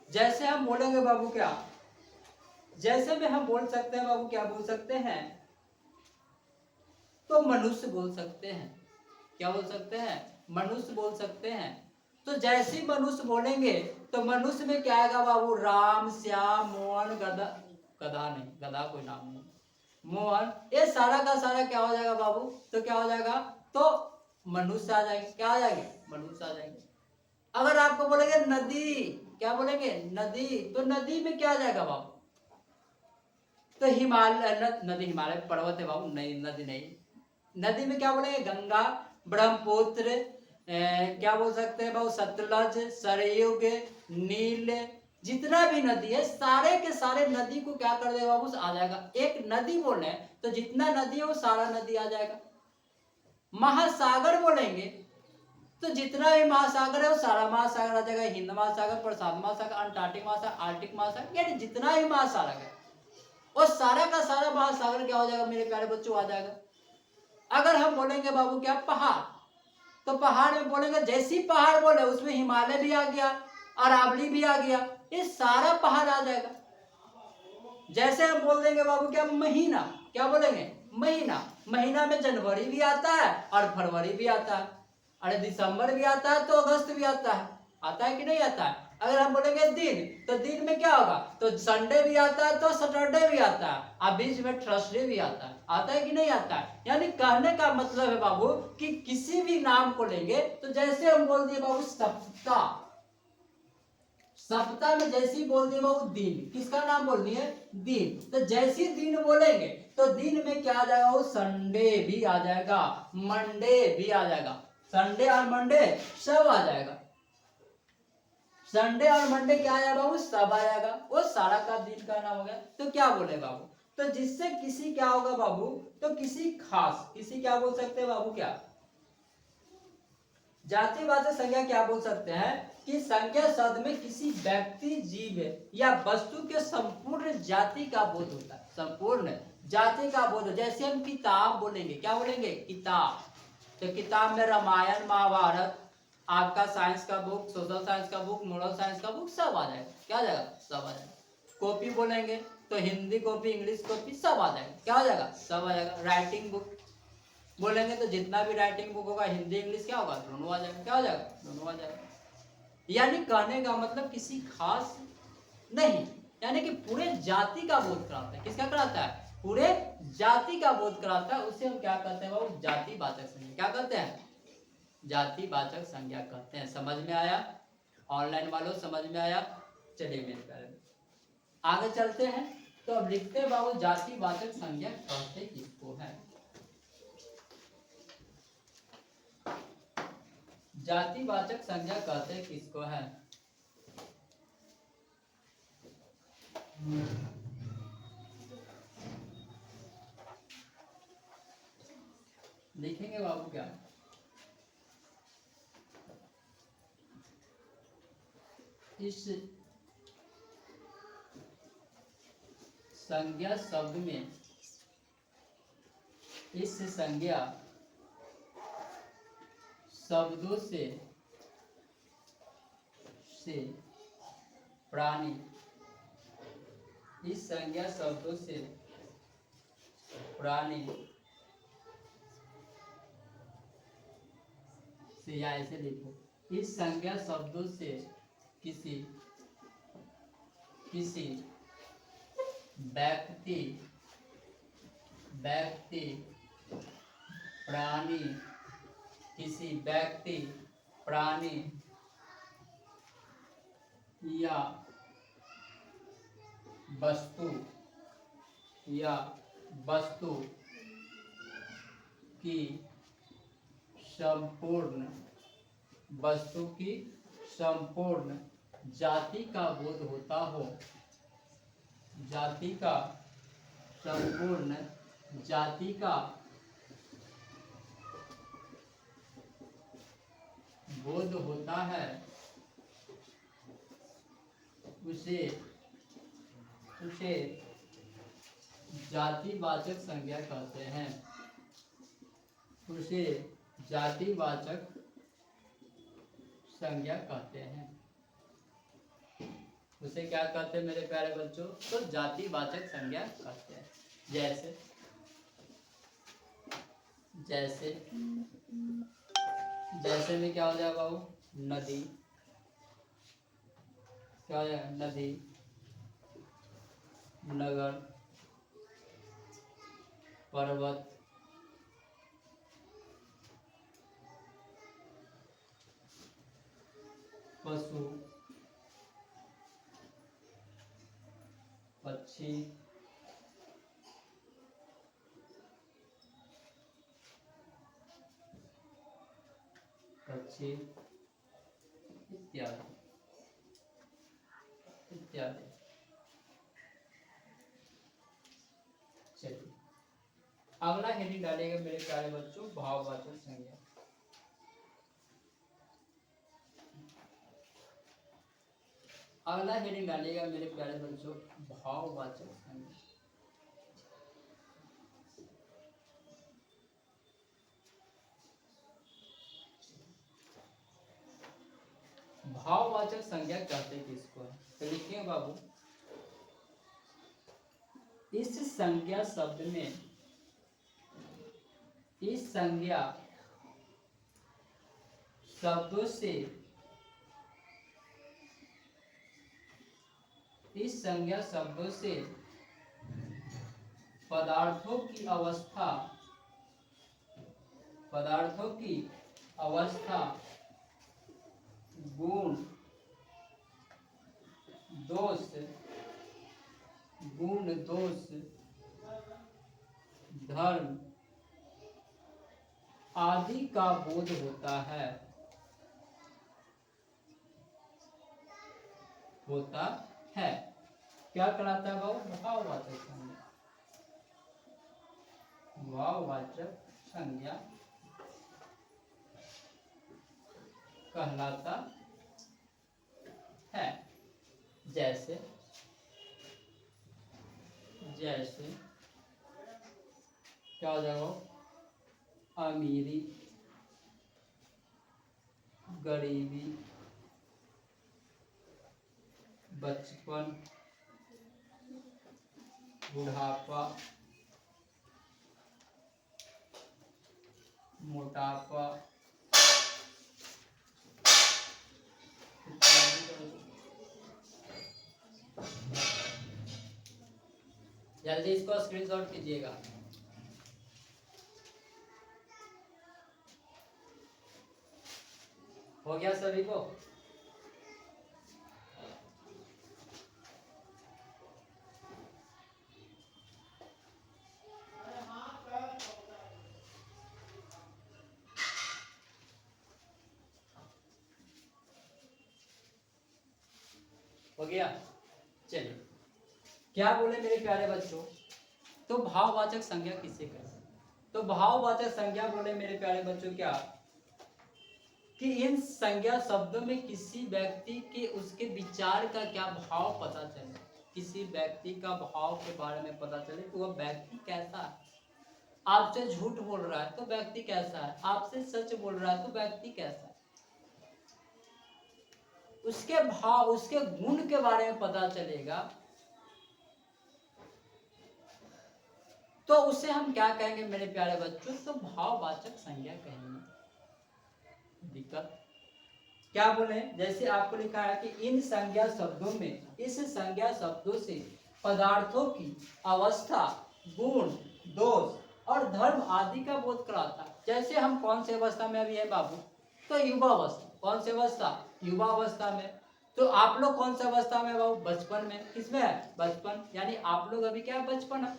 जैसे हम बोलेंगे बाबू क्या, जैसे में हम बोल सकते हैं बाबू, क्या बोल सकते हैं, तो मनुष्य बोल सकते हैं। क्या बोल सकते हैं? मनुष्य बोल सकते हैं। तो जैसे ही मनुष्य बोलेंगे तो मनुष्य में क्या आएगा बाबू? राम, श्याम, मोहन, गधा, गधा नहीं, गधा कोई नाम नहीं, मोहन, ये सारा का सारा क्या हो जाएगा बाबू? तो क्या हो जाएगा? तो मनुष्य आ जाएंगे। क्या आ जाएंगे? मनुष्य आ जाएंगे। अगर आपको बोलेंगे नदी, क्या बोलेंगे? नदी, तो नदी में क्या आ जाएगा बाबू? तो हिमालय, नदी, हिमालय पर्वत है बाबू, नहीं नदी नहीं। नदी में क्या बोलेंगे? गंगा, ब्रह्मपुत्र, क्या बोल सकते हैं बाबू? सतलज, सरयुग, नील, जितना भी नदी है सारे के सारे नदी को क्या कर देगा बाबू? आ जाएगा। एक नदी बोले तो जितना नदी है वो सारा नदी आ जाएगा। महासागर बोलेंगे तो जितना भी महासागर है वो सारा महासागर आ जाएगा। हिंद महासागर, प्रशांत महासागर, अंटार्कटिक महासागर, आर्टिक महासागर, यानी जितना भी महासागर है वो सारा का सारा महासागर क्या हो जाएगा मेरे प्यारे बच्चों? आ जाएगा। अगर हम बोलेंगे बाबू क्या? पहाड़, तो पहाड़ में बोलेंगे, जैसी पहाड़ बोले उसमें हिमालय भी आ गया, अरावली भी आ गया, ये सारा पहाड़ आ जाएगा। जैसे हम बोल देंगे बाबू क्या? महीना, क्या बोलेंगे? महीना, महीना में जनवरी भी आता है और फरवरी भी आता है, अरे दिसंबर भी आता है तो अगस्त भी आता है कि नहीं आता है? अगर हम बोलेंगे दिन, तो दिन में क्या होगा? तो संडे भी आता है तो सैटरडे भी आता है, और बीच में थर्सडे भी आता है कि नहीं आता है? यानी कहने का मतलब है बाबू कि किसी भी नाम को लेंगे तो जैसे हम बोल दिए बाबू सप्ताह, सप्ताह में जैसी बोल दिए बाबू दिन, किसका नाम बोलनी है? दिन। तो जैसी दिन बोलेंगे तो दिन में क्या आ जाएगा? वो संडे भी आ जाएगा, मंडे भी आ जाएगा, संडे और मंडे सब आ जाएगा। संडे और मंडे क्या आ जाएगा बाबू? सब आ जाएगा। वो सारा का दिन का नाम हो गया। तो क्या बोले बाबू? तो जिससे किसी क्या होगा बाबू? तो किसी खास, किसी क्या बोल सकते हैं बाबू? क्या जातिवाचक संज्ञा क्या बोल सकते हैं? कि संज्ञा शब्द में किसी व्यक्ति, जीव या वस्तु के संपूर्ण जाति का बोध होता है, संपूर्ण जाति का बोध। जैसे हम किताब बोलेंगे, क्या बोलेंगे? किताब। तो किताब में रामायण, महाभारत, आपका साइंस का बुक, सोशल साइंस का बुक, मोरल साइंस का बुक सब आ जाएगा। क्या आ जाएगा? सब आ जाएगा। कॉपी बोलेंगे तो हिंदी कॉपी, इंग्लिश कॉपी सब आ जाएगा। क्या हो जाएगा? सब आ जाएगा। राइटिंग बुक बोलेंगे तो जितना भी राइटिंग बुक होगा, हिंदी इंग्लिश क्या होगा? दोनों आ जाएगा। क्या हो जाएगा? दोनों आ जाएगा। यानी कहने का मतलब किसी खास नहीं, यानी कि पूरे जाति का बोध कराता है। किसका कराता है? पूरे जाति का बोध कराता है। उसे हम क्या कहते हैं बाबू? जातिवाचक संज्ञा। क्या कहते हैं? जातिवाचक संज्ञा कहते हैं। समझ में आया? ऑनलाइन वालों समझ में आया? चलिए मेरे प्यारे आगे चलते हैं। तो अब लिखते हैं बाबू जातिवाचक संज्ञा कहते किसको है? जातिवाचक संज्ञा कहते किसको है? लिखेंगे बाबू क्या? इस संज्ञा शब्द में, इस संज्ञा शब्दों से प्राणी, इस संज्ञा शब्दों से प्राणी से, या ऐसे लिखो, इस संज्ञा शब्दों से किसी व्यक्ति प्राणी, किसी व्यक्ति, प्राणी या वस्तु की संपूर्ण जाति का बोध होता हो, जाति का संपूर्ण जाति का बोध होता है, उसे जातिवाचक संज्ञा कहते हैं। उसे जातिवाचक संज्ञा कहते हैं। उसे क्या कहते हैं मेरे प्यारे बच्चों? तो जातिवाचक संज्ञा कहते हैं। जैसे जैसे, जैसे में क्या हो जाएगा बाबू, नदी, क्या हो जाएगा, नदी, नगर, पर्वत, पशु, पक्षी, पक्षी इत्यादि इत्यादि। चलिए अगला हेडिंग डालेगा मेरे प्यारे बच्चों, भाववाचक संज्ञा। अगला हेडिंग डालेगा मेरे प्यारे बच्चों, भाववाचक संज्ञा। भाववाचक संज्ञा कहते किसको है, तो लिखिए बाबू, इस संज्ञा शब्द में, इस संज्ञा शब्दों से, इस संज्ञा शब्दों से पदार्थों की अवस्था, पदार्थों की अवस्था, गुण, दोष, गुण दोष, धर्म आदि का बोध होता है, होता है। क्या कहलाता है बाबू, भाववाचक संज्ञा, भाववाचक संज्ञा कहलाता है। जैसे, जैसे क्या हो जाएगा, अमीरी, गरीबी, बचपन, बुढ़ापा, मोटापा, जल्दी इसको स्क्रीनशॉट कीजिएगा। हो गया सभी को? हो गया। चलिए क्या बोले मेरे प्यारे बच्चों, तो भाववाचक संज्ञा किसे कहते हैं, तो भाववाचक संज्ञा बोले मेरे प्यारे बच्चों क्या, कि इन संज्ञा शब्दों में किसी व्यक्ति के उसके विचार का क्या भाव पता चले, किसी व्यक्ति का भाव के बारे में पता चले कि वह व्यक्ति कैसा है। आपसे झूठ बोल रहा है तो व्यक्ति कैसा है, आपसे सच बोल रहा है तो व्यक्ति कैसा है, उसके भाव, उसके गुण के बारे में पता चलेगा, तो उसे हम क्या कहेंगे मेरे प्यारे बच्चों, तो भाववाचक संज्ञा कहेंगे। दिक्कत क्या बोले, जैसे आपको लिखा है कि इन संज्ञा शब्दों में, इस संज्ञा शब्दों से पदार्थों की अवस्था, गुण, दोष और धर्म आदि का बोध कराता है। जैसे हम कौन से अवस्था में अभी है बाबू, तो युवा अवस्था। कौन से अवस्था, युवा अवस्था में। तो आप लोग कौन सा अवस्था में बाबू, बचपन में। किसमें है, बचपन, यानी आप लोग अभी क्या है, बचपन है,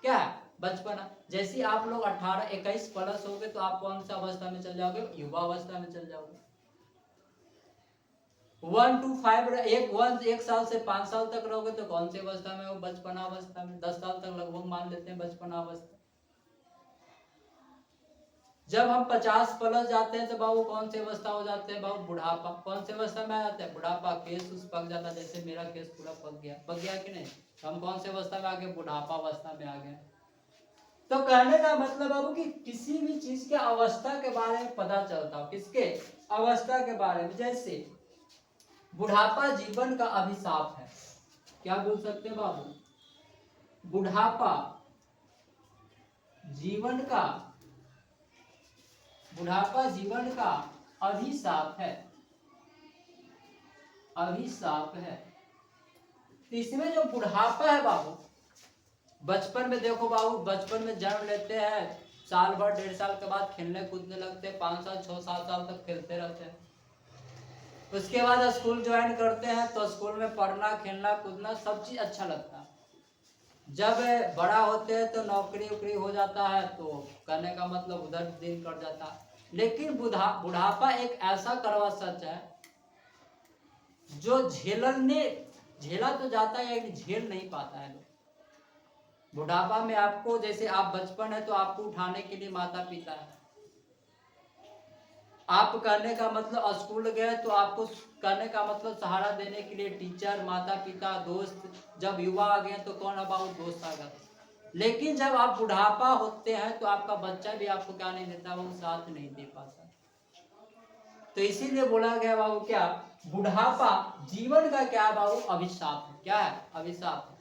क्या है, बचपन। जैसे आप लोग 18-21 प्लस हो गए तो आप कौन सा अवस्था में चल जाओगे, युवा अवस्था में चल जाओगे। 1 to 5 एक साल से 5 साल तक रहोगे तो कौन सी अवस्था में हो, बचपना अवस्था में। 10 साल तक लगभग मान लेते हैं बचपना अवस्था। जब हम 50 प्लस जाते हैं तो बाबू कौन सी अवस्था हो जाते हैं बाबू, बुढ़ापा। कौन सी अवस्था में आ जाते हैं, बुढ़ापा। केस उस पक जाता है, जैसे मेरा केस पूरा पक गया कि नहीं, तो हम कौन सी अवस्था में आ गए, बुढ़ापा अवस्था में आ गए। तो कहने का मतलब बाबू कि किसी भी चीज के अवस्था के बारे में पता चलता हो, किसके अवस्था के बारे में। जैसे बुढ़ापा जीवन का अभिशाप है, क्या बोल सकते हैं बाबू, बुढ़ापा जीवन का बुढ़ापा जीवन का अभिशाप है, अभिशाप है। तो इसमें जो बुढ़ापा है बाबू, बचपन में देखो बाबू, बचपन में जन्म लेते हैं, साल भर 1.5 साल के बाद खेलने कूदने लगते हैं, 5 साल 6 7 साल तक खेलते रहते हैं। उसके बाद स्कूल ज्वाइन करते हैं तो स्कूल में पढ़ना खेलना कूदना सब चीज अच्छा लगता है। जब बड़ा होते हैं तो नौकरी वोकरी हो जाता है तो करने का मतलब उधर दिन कट जाता है। लेकिन बुढ़ापा एक ऐसा कड़वा सच है जो झेला तो जाता है लेकिन झेल नहीं पाता है लोग। बुढ़ापा में आपको, जैसे आप बचपन है तो आपको उठाने के लिए माता पिता है, आप करने का मतलब स्कूल गए तो आपको करने का मतलब सहारा देने के लिए टीचर, माता पिता, दोस्त। जब युवा आ गए तो कौन अब दोस्त आ गए। लेकिन जब आप बुढ़ापा होते हैं तो आपका बच्चा भी आपको क्या नहीं देता, वो साथ नहीं दे पाता। तो इसीलिए बोला गया बाबू क्या, बुढ़ापा जीवन का क्या बाबू अभिशाप है। क्या है? अभिशाप है,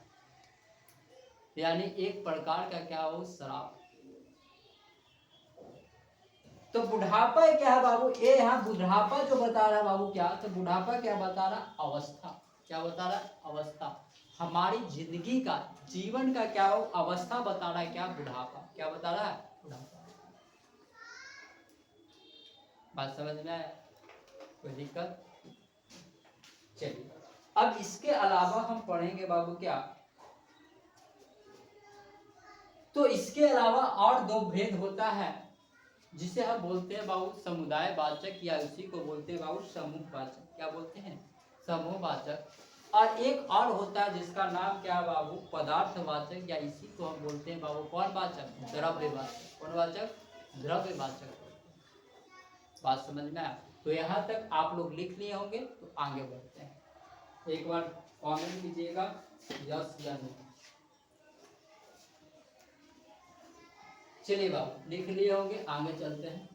यानी एक प्रकार का क्या हो, श्राप। तो बुढ़ापा क्या है बाबू, ये यहाँ बुढ़ापा जो बता रहा है बाबू क्या, तो बुढ़ापा क्या बता रहा, अवस्था। क्या बता रहा है? अवस्था। हमारी जिंदगी का, जीवन का क्या हो, अवस्था बता रहा है क्या, बुढ़ापा। क्या बता रहा है? बुढ़ापा। बात समझ में आया? कोई दिक्कत? चलिए अब इसके अलावा हम पढ़ेंगे बाबू क्या, तो इसके अलावा और 2 भेद होता है जिसे हम बोलते हैं बाबू समुदाय वाचक, या उसी को बोलते हैं बाबू समूह वाचक। क्या बोलते हैं? समूह वाचक। और एक और होता है जिसका नाम क्या है बाबू, पदार्थ वाचक, या इसी को हम बोलते हैं बाबू कौन वाचक, द्रव्य वाचक। कौन वाचक? द्रव्य वाचक। बात समझ में आया? तो यहाँ तक आप लोग लिख लिए होंगे, तो आगे बढ़ते हैं। एक बार कमेंट कीजिएगा यस या नो। चलिए बाबू लिख लिए होंगे, आगे चलते हैं।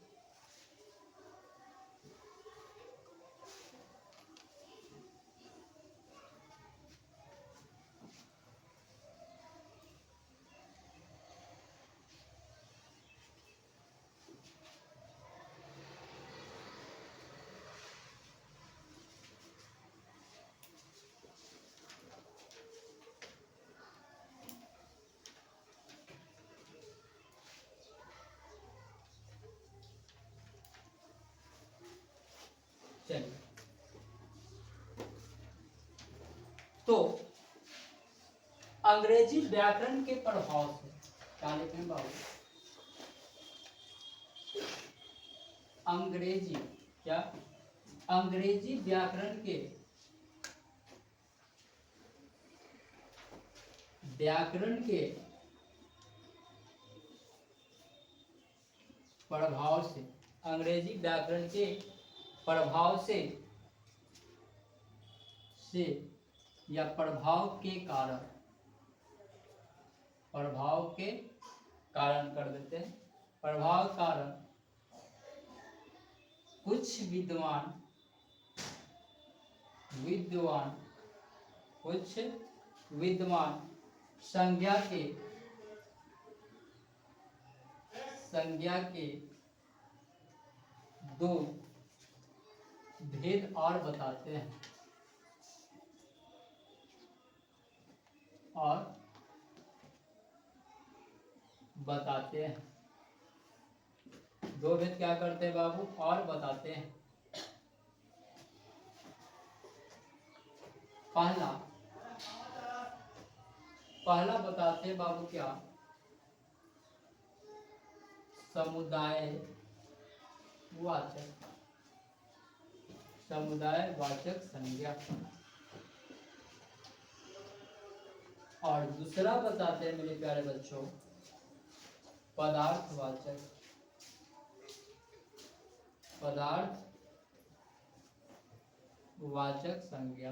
चलिए तो अंग्रेजी व्याकरण के प्रभाव से, क्या लिखें बाबू, अंग्रेजी, क्या, अंग्रेजी व्याकरण के प्रभाव से, अंग्रेजी व्याकरण के प्रभाव से या प्रभाव के कारण कर देते हैं, प्रभाव कारण कुछ विद्वान संज्ञा के 2 भेद और बताते हैं, दो भेद क्या करते हैं बाबू, और बताते हैं। पहला बताते हैं बाबू क्या, समुदाय वाचक संज्ञा। और दूसरा बताते हैं मेरे प्यारे बच्चों, पदार्थवाचक संज्ञा।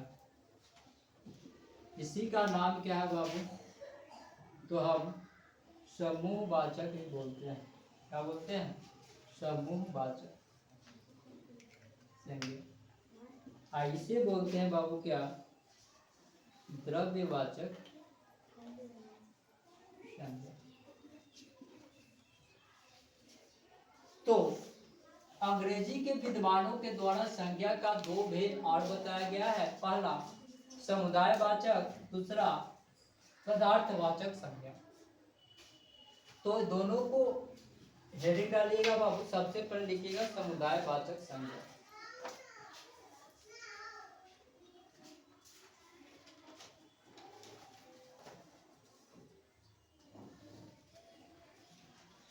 इसी का नाम क्या है बाबू, तो हम समूहवाचक ही बोलते हैं। क्या बोलते हैं? समूहवाचक संज्ञा। इसे बोलते हैं बाबू क्या, द्रव्यवाचक संज्ञा। तो अंग्रेजी के विद्वानों के द्वारा संज्ञा का दो भेद और बताया गया है। पहला समुदायवाचक, दूसरा पदार्थवाचक संज्ञा। तो दोनों को हेडिंग डालिएगा बाबू। सबसे पहले लिखिएगा समुदायवाचक संज्ञा।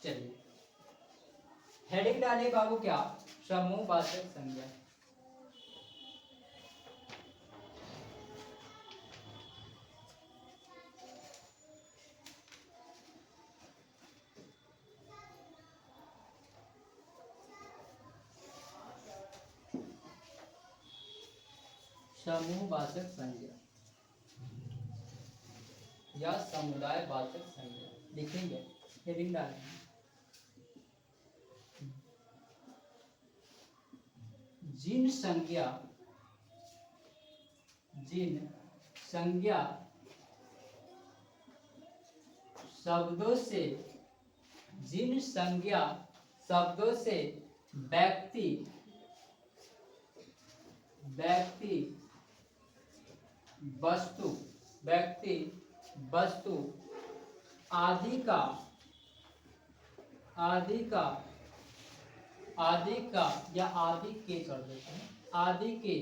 चलिए हेडिंग डालिए बाबू, क्या? समूहवाचक संज्ञा। समूहवाचक संज्ञा या समुदायवाचक संज्ञा लिखेंगे, हेडिंग डालेंगे। जिन संज्ञा शब्दों से व्यक्ति वस्तु आदि का या आदि के कर देते हैं, आदि के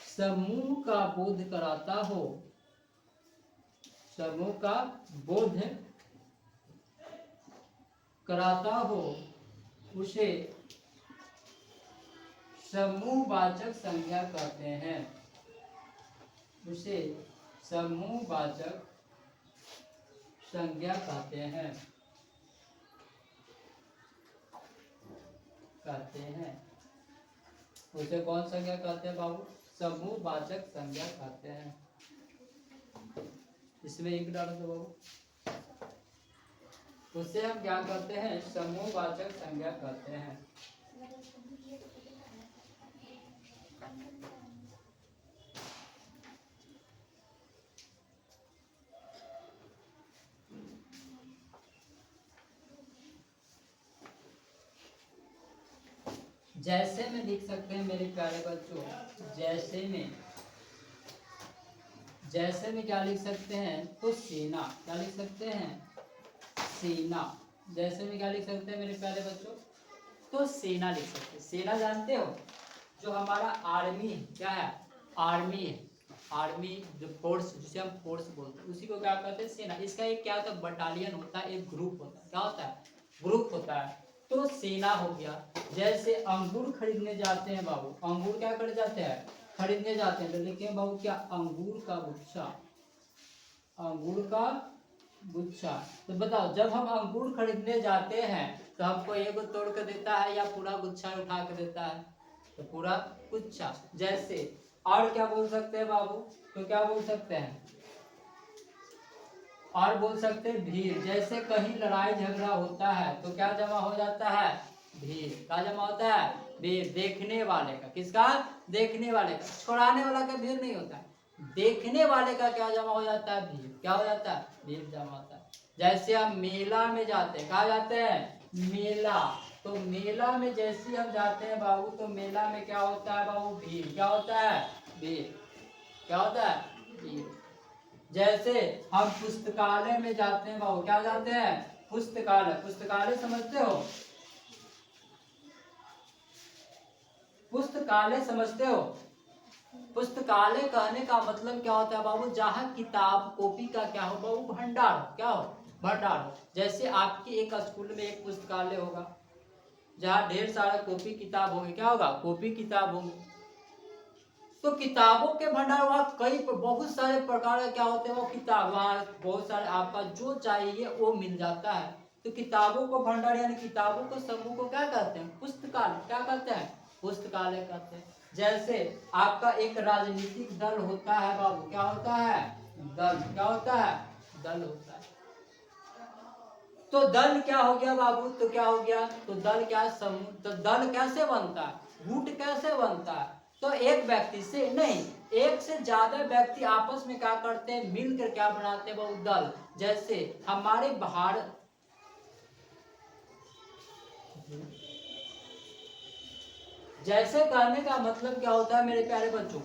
समूह का बोध कराता हो, समूह का बोध कराता हो, उसे समूहवाचक संज्ञा कहते हैं। उसे समूहवाचक संज्ञा कहते हैं। उसे कौन संज्ञा कहते हैं बाबू? समूहवाचक संज्ञा कहते हैं। इसमें एक डाल दो बाबू। उसे हम क्या करते हैं? समूहवाचक संज्ञा कहते हैं। जैसे में लिख सकते हैं मेरे प्यारे बच्चों, जैसे में क्या लिख सकते हैं? तो सेना। क्या लिख सकते हैं? सेना। जैसे में क्या लिख सकते हैं मेरे प्यारे बच्चों? तो सेना लिख सकते हैं। सेना जानते हो, जो हमारा आर्मी है, क्या है? आर्मी है। आर्मी जो फोर्स, जिसे हम फोर्स बोलते हैं, उसी को क्या कहते हैं? सेना। इसका एक क्या होता है? बटालियन होता है, एक ग्रुप होता है। क्या होता है? ग्रुप होता है। तो सेना हो गया। जैसे अंगूर खरीदने जाते हैं बाबू, अंगूर क्या कर जाते हैं? खरीदने जाते हैं। तो लिखे बाबू क्या? अंगूर का गुच्छा। अंगूर का गुच्छा। तो बताओ, जब हम अंगूर खरीदने जाते हैं तो हमको एगो तोड़ के देता है या पूरा गुच्छा उठा के देता है? तो पूरा गुच्छा। जैसे और क्या बोल सकते हैं बाबू? तो क्या बोल सकते हैं? और बोल सकते हैं भीड़। जैसे कहीं लड़ाई झगड़ा होता है तो क्या जमा हो जाता है? भीड़। क्या जमा होता है? भीड़। देखने वाले का। किसका? देखने वाले का। छोड़ाने वाला का भीड़ नहीं होता है, देखने वाले का क्या जमा हो जाता है? भीड़। क्या हो जाता है? भीड़ जमा होता है। जैसे हम मेला में जाते हैं, कहाँ जाते हैं? मेला। तो मेला में जैसे हम जाते हैं बाबू, तो मेला में क्या होता है बाबू? भीड़। क्या होता है? भीड़। क्या होता है? भीड़। जैसे हम पुस्तकालय में जाते हैं बाबू, क्या जाते हैं? पुस्तकालय। पुस्तकालय समझते हो? पुस्तकालय समझते हो? पुस्तकालय कहने का मतलब क्या होता है बाबू? जहाँ किताब कॉपी का क्या हो बाबू? भंडार। क्या हो? भंडार। जैसे आपके एक स्कूल में एक पुस्तकालय होगा, जहाँ ढेर सारा कॉपी किताब होंगे। क्या होगा? कॉपी किताब होंगे। तो किताबों के भंडार वहाँ कई बहुत सारे प्रकार के क्या होते हैं? वो किताब वहाँ बहुत सारे, आपका जो चाहिए वो मिल जाता है। तो किताबों को भंडार यानी किताबों को समूह को क्या कहते हैं? पुस्तकालय। क्या कहते हैं? पुस्तकालय कहते हैं। जैसे आपका एक राजनीतिक दल होता है बाबू, क्या होता है? दल। क्या होता है? दल होता है। तो दल क्या हो गया बाबू? तो क्या हो गया? तो दल क्या? समूह। तो दल कैसे बनता है? गुट कैसे बनता है? तो एक व्यक्ति से नहीं, एक से ज्यादा व्यक्ति आपस में क्या करते हैं? मिलकर क्या बनाते हैं वो? दल। जैसे हमारे भारत जैसे कहने का मतलब क्या होता है मेरे प्यारे बच्चों,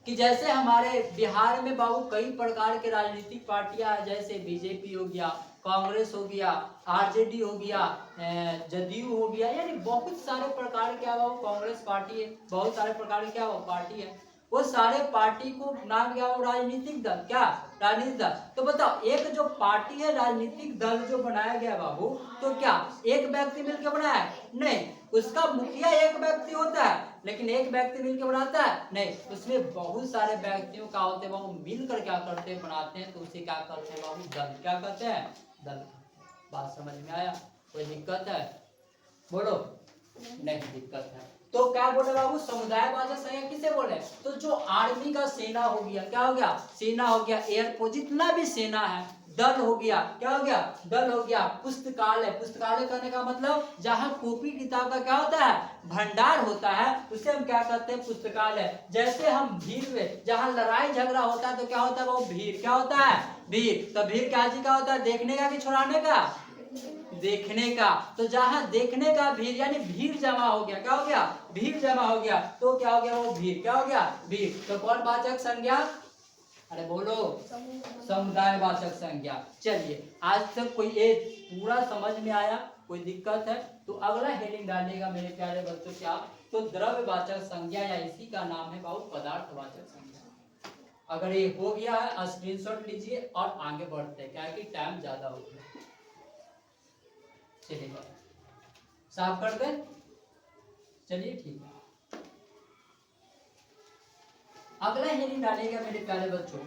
कि जैसे हमारे बिहार में बाबू कई प्रकार के राजनीतिक पार्टियां हैं, जैसे बीजेपी हो गया, कांग्रेस हो गया, आरजेडी हो गया, जदयू हो गया, यानी बहुत सारे प्रकार के बाबू कांग्रेस पार्टी है, बहुत सारे प्रकार के क्या वो पार्टी है। वो सारे पार्टी को नाम क्या हो, राजनीतिक दल, क्या राजनीतिक दल। तो बताओ एक जो पार्टी है राजनीतिक दल जो बनाया गया बाबू, तो क्या एक व्यक्ति मिलकर बनाया है? नहीं, उसका मुखिया एक व्यक्ति होता है, लेकिन एक व्यक्ति मिलकर बनाता है नहीं, उसमें बहुत सारे व्यक्तियों का होते हैं बाबू, मिलकर क्या करते हैं बनाते हैं, तो उसे क्या करते हैं बाबू, दल। क्या कहते हैं? दल। बात समझ में आया? कोई दिक्कत है? बोलो। नहीं दिक्कत है तो क्या बोले बाबू, समुदायवाचक संज्ञा किसे बोले? तो जो आर्मी का सेना हो गया, क्या हो गया, सेना हो गया, एयरफोर्स, जितना भी सेना है, दल हो गया, क्या हो गया, दल हो गया। पुस्तकालय, पुस्तकालय करने का मतलब जहाँ कॉपी किताब का क्या होता है, भंडार होता है, उसे हम क्या कहते हैं, पुस्तकालय। जैसे हम भीड़ में जहाँ लड़ाई झगड़ा होता है तो क्या होता है वो भीड़, क्या होता है, भीड़। तो भीड़ क्या चीज का होता है, देखने का कि छुड़ाने का, देखने का। तो जहां देखने का भीड़, यानी भीड़ जमा हो गया, क्या हो गया, भीड़ जमा हो गया, तो क्या हो गया वो भीड़, क्या हो गया, भीड़। तो कौन वाचक संज्ञा, अरे बोलो, समुदाय वाचक संज्ञा। चलिए आज तक कोई एक पूरा समझ में आया? कोई दिक्कत है? तो अगला हेडिंग डालेगा मेरे प्यारे बच्चों, क्या, तो द्रव्यवाचक संज्ञा, या इसी का नाम है बाबू पदार्थवाचक संज्ञा। अगर ये हो गया है स्क्रीनशॉट लीजिए और आगे बढ़ते हैं, क्या है कि टाइम ज्यादा हो गया। चलिए साफ कर दे, चलिए ठीक है। अगला हेडिंग डालेगा मेरे प्यारे बच्चों,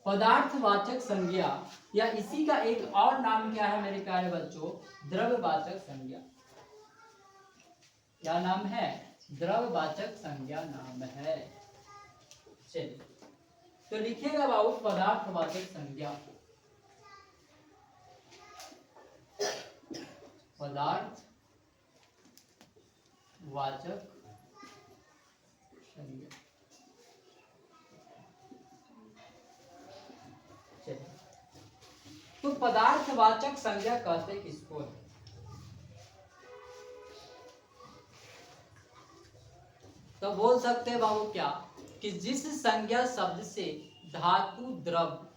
पदार्थवाचक संज्ञा, या इसी का एक और नाम क्या है मेरे प्यारे बच्चों, द्रव्यवाचक संज्ञा। क्या नाम है? द्रव्यवाचक संज्ञा नाम है। चलिए तो लिखिएगा बाबू पदार्थवाचक संज्ञा, पदार्थ वाचक संज्ञा। चलिए तो पदार्थवाचक संज्ञा कहते किसको है? तो बोल सकते हैं बाबू क्या, कि जिस संज्ञा शब्द से धातु द्रव्य,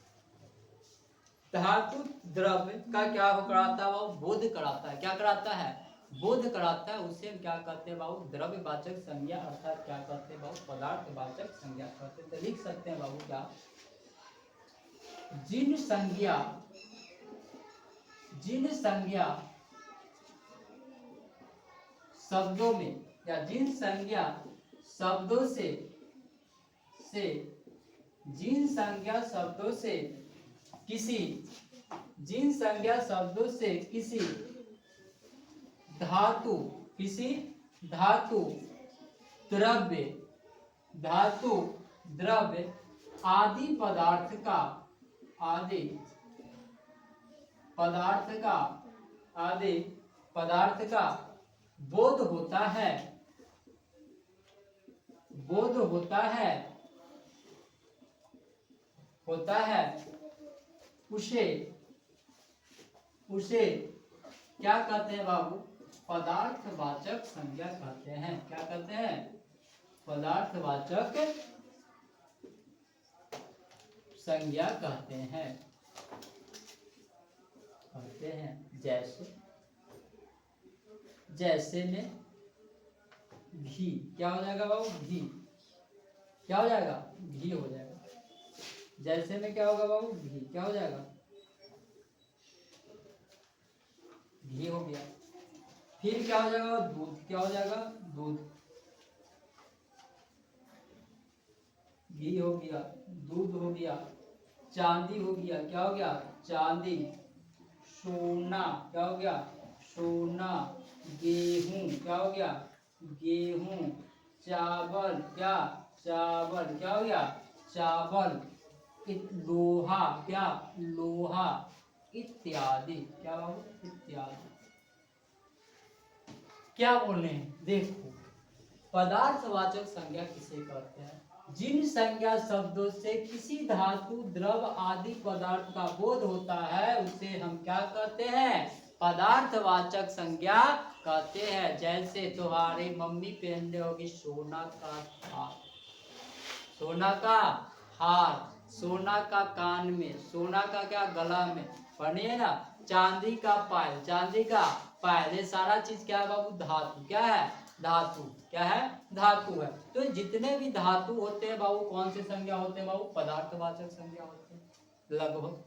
धातु द्रव्य का क्या कराता है वो बोध कराता है, क्या कराता है, बोध कराता है, उसे क्या कहते हैं बाबू, द्रव्यवाचक संज्ञा, अर्थात क्या कहते हैं बाबू, पदार्थवाचक संज्ञा कहते हैं। तो लिख सकते हैं बाबू क्या, जिन संज्ञा शब्दों में, या जिन संज्ञा शब्दों से जिन संज्ञा शब्दों से किसी, जिन संज्ञा शब्दों से किसी धातु, किसी धातु द्रव्य, धातु द्रव्य आदि पदार्थ का, आदि पदार्थ का, आदि पदार्थ का बोध होता है, बोध होता है, होता है, उसे क्या कहते हैं बाबू, पदार्थवाचक संज्ञा कहते हैं। क्या कहते हैं? पदार्थवाचक संज्ञा कहते हैं, कहते हैं। जैसे में घी, क्या हो जाएगा बाबू, घी, क्या हो जाएगा, घी हो जाएगा। जैसे में क्या होगा बाबू, घी, क्या हो जाएगा, घी हो गया। फिर क्या हो जाएगा, दूध, क्या हो जाएगा, दूध, घी हो गया, दूध हो गया। चांदी हो गया, क्या हो गया, चांदी। सोना, क्या हो गया, सोना। गेहूं, क्या हो गया, गेहूं। चावल, क्या, चावल, क्या हो गया, चावल। लोहा, क्या, लोहा, इत्यादि, क्या हो, इत्यादि। क्या बोले, देखो पदार्थवाचक संज्ञा किसे कहते हैं, जिन संज्ञा शब्दों से किसी धातु द्रव आदि पदार्थ का बोध होता है उसे हम क्या कहते हैं, पदार्थवाचक संज्ञा कहते हैं। जैसे तुम्हारी मम्मी पहन रही होगी सोना का हार, सोना का हार, सोना का कान में, सोना का क्या गला में पहनिए ना, चांदी का पायल, चांदी का पायल, ये सारा चीज क्या है बाबू? धातु। क्या है? धातु। क्या है? धातु है। तो जितने भी धातु होते हैं बाबू कौन से संज्ञा होते हैं बाबू? पदार्थवाचक संज्ञा होते हैं लगभग।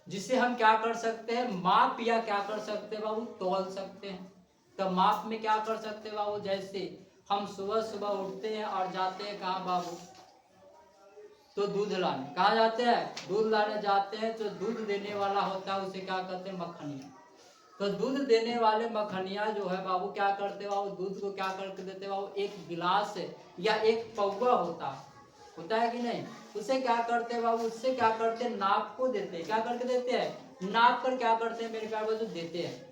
जिसे हम क्या कर सकते हैं? माप या क्या कर सकते हैं बाबू? तौल सकते हैं। तो माप में क्या कर सकते हैं बाबू? जैसे हम सुबह सुबह उठते हैं और जाते हैं कहाँ बाबू? तो दूध लाने। कहाँ जाते हैं? दूध लाने जाते हैं। तो दूध देने वाला होता है उसे क्या कहते हैं? मक्खनिया। तो दूध देने वाले मक्खनिया जो है बाबू क्या करते बाबू? दूध को क्या करके देते बाबू? एक गिलास या एक पौवा होता है कि नहीं? उसे क्या करते बाबू? उससे क्या करते? नाप को देते हैं। क्या करके देते हैं? नाप कर क्या करते हैं मेरे प्यार बच्चों? देते हैं।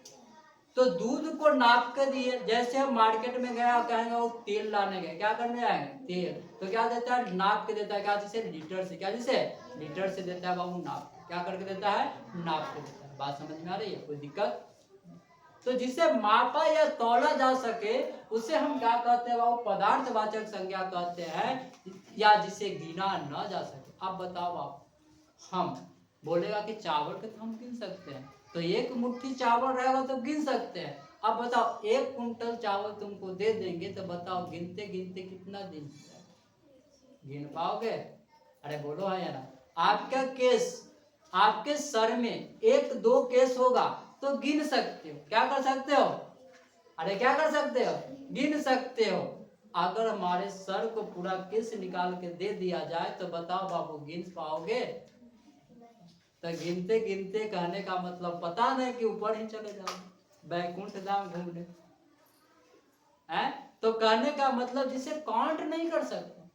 तो दूध को नाप कर दिए। जैसे हम मार्केट में गए और कहेंगे वो तेल लाने गए, क्या करने आएंगे? तेल। तो क्या देता है? नाप के देता है। क्या? जिसे लीटर से। क्या? जिसे लीटर से देता है बाबू नाप। क्या करके देता है? नाप के देता है। बात समझ में आ रही है? कोई दिक्कत? तो जिसे मापा या तौला जा सके उसे हम क्या कहते हैं बाबू? पदार्थवाचक संज्ञा कहते हैं। या जिसे गिना न जा सके। अब बताओ आप, हम बोलेगा कि चावल के तो हम गिन सकते हैं, तो एक मुट्ठी चावल रहेगा तो गिन सकते हैं। अब बताओ 1 कुंटल चावल तुमको दे देंगे तो बताओ गिनते गिनते कितना दिन गिन पाओगे? अरे बोलो हाँ या ना। आपका केस, आपके सर में 1-2 केस होगा तो गिन सकते हो। क्या कर सकते हो? अरे क्या कर सकते हो? गिन सकते हो। अगर हमारे सर को पूरा केस निकाल के दे दिया जाए तो बताओ बाबू गिन पाओगे? तो गिनते गिनते कहने का मतलब पता नहीं कि ऊपर ही चले जाओ बैकुंठ धाम घूमने है। तो कहने का मतलब जिसे काउंट नहीं कर सकते।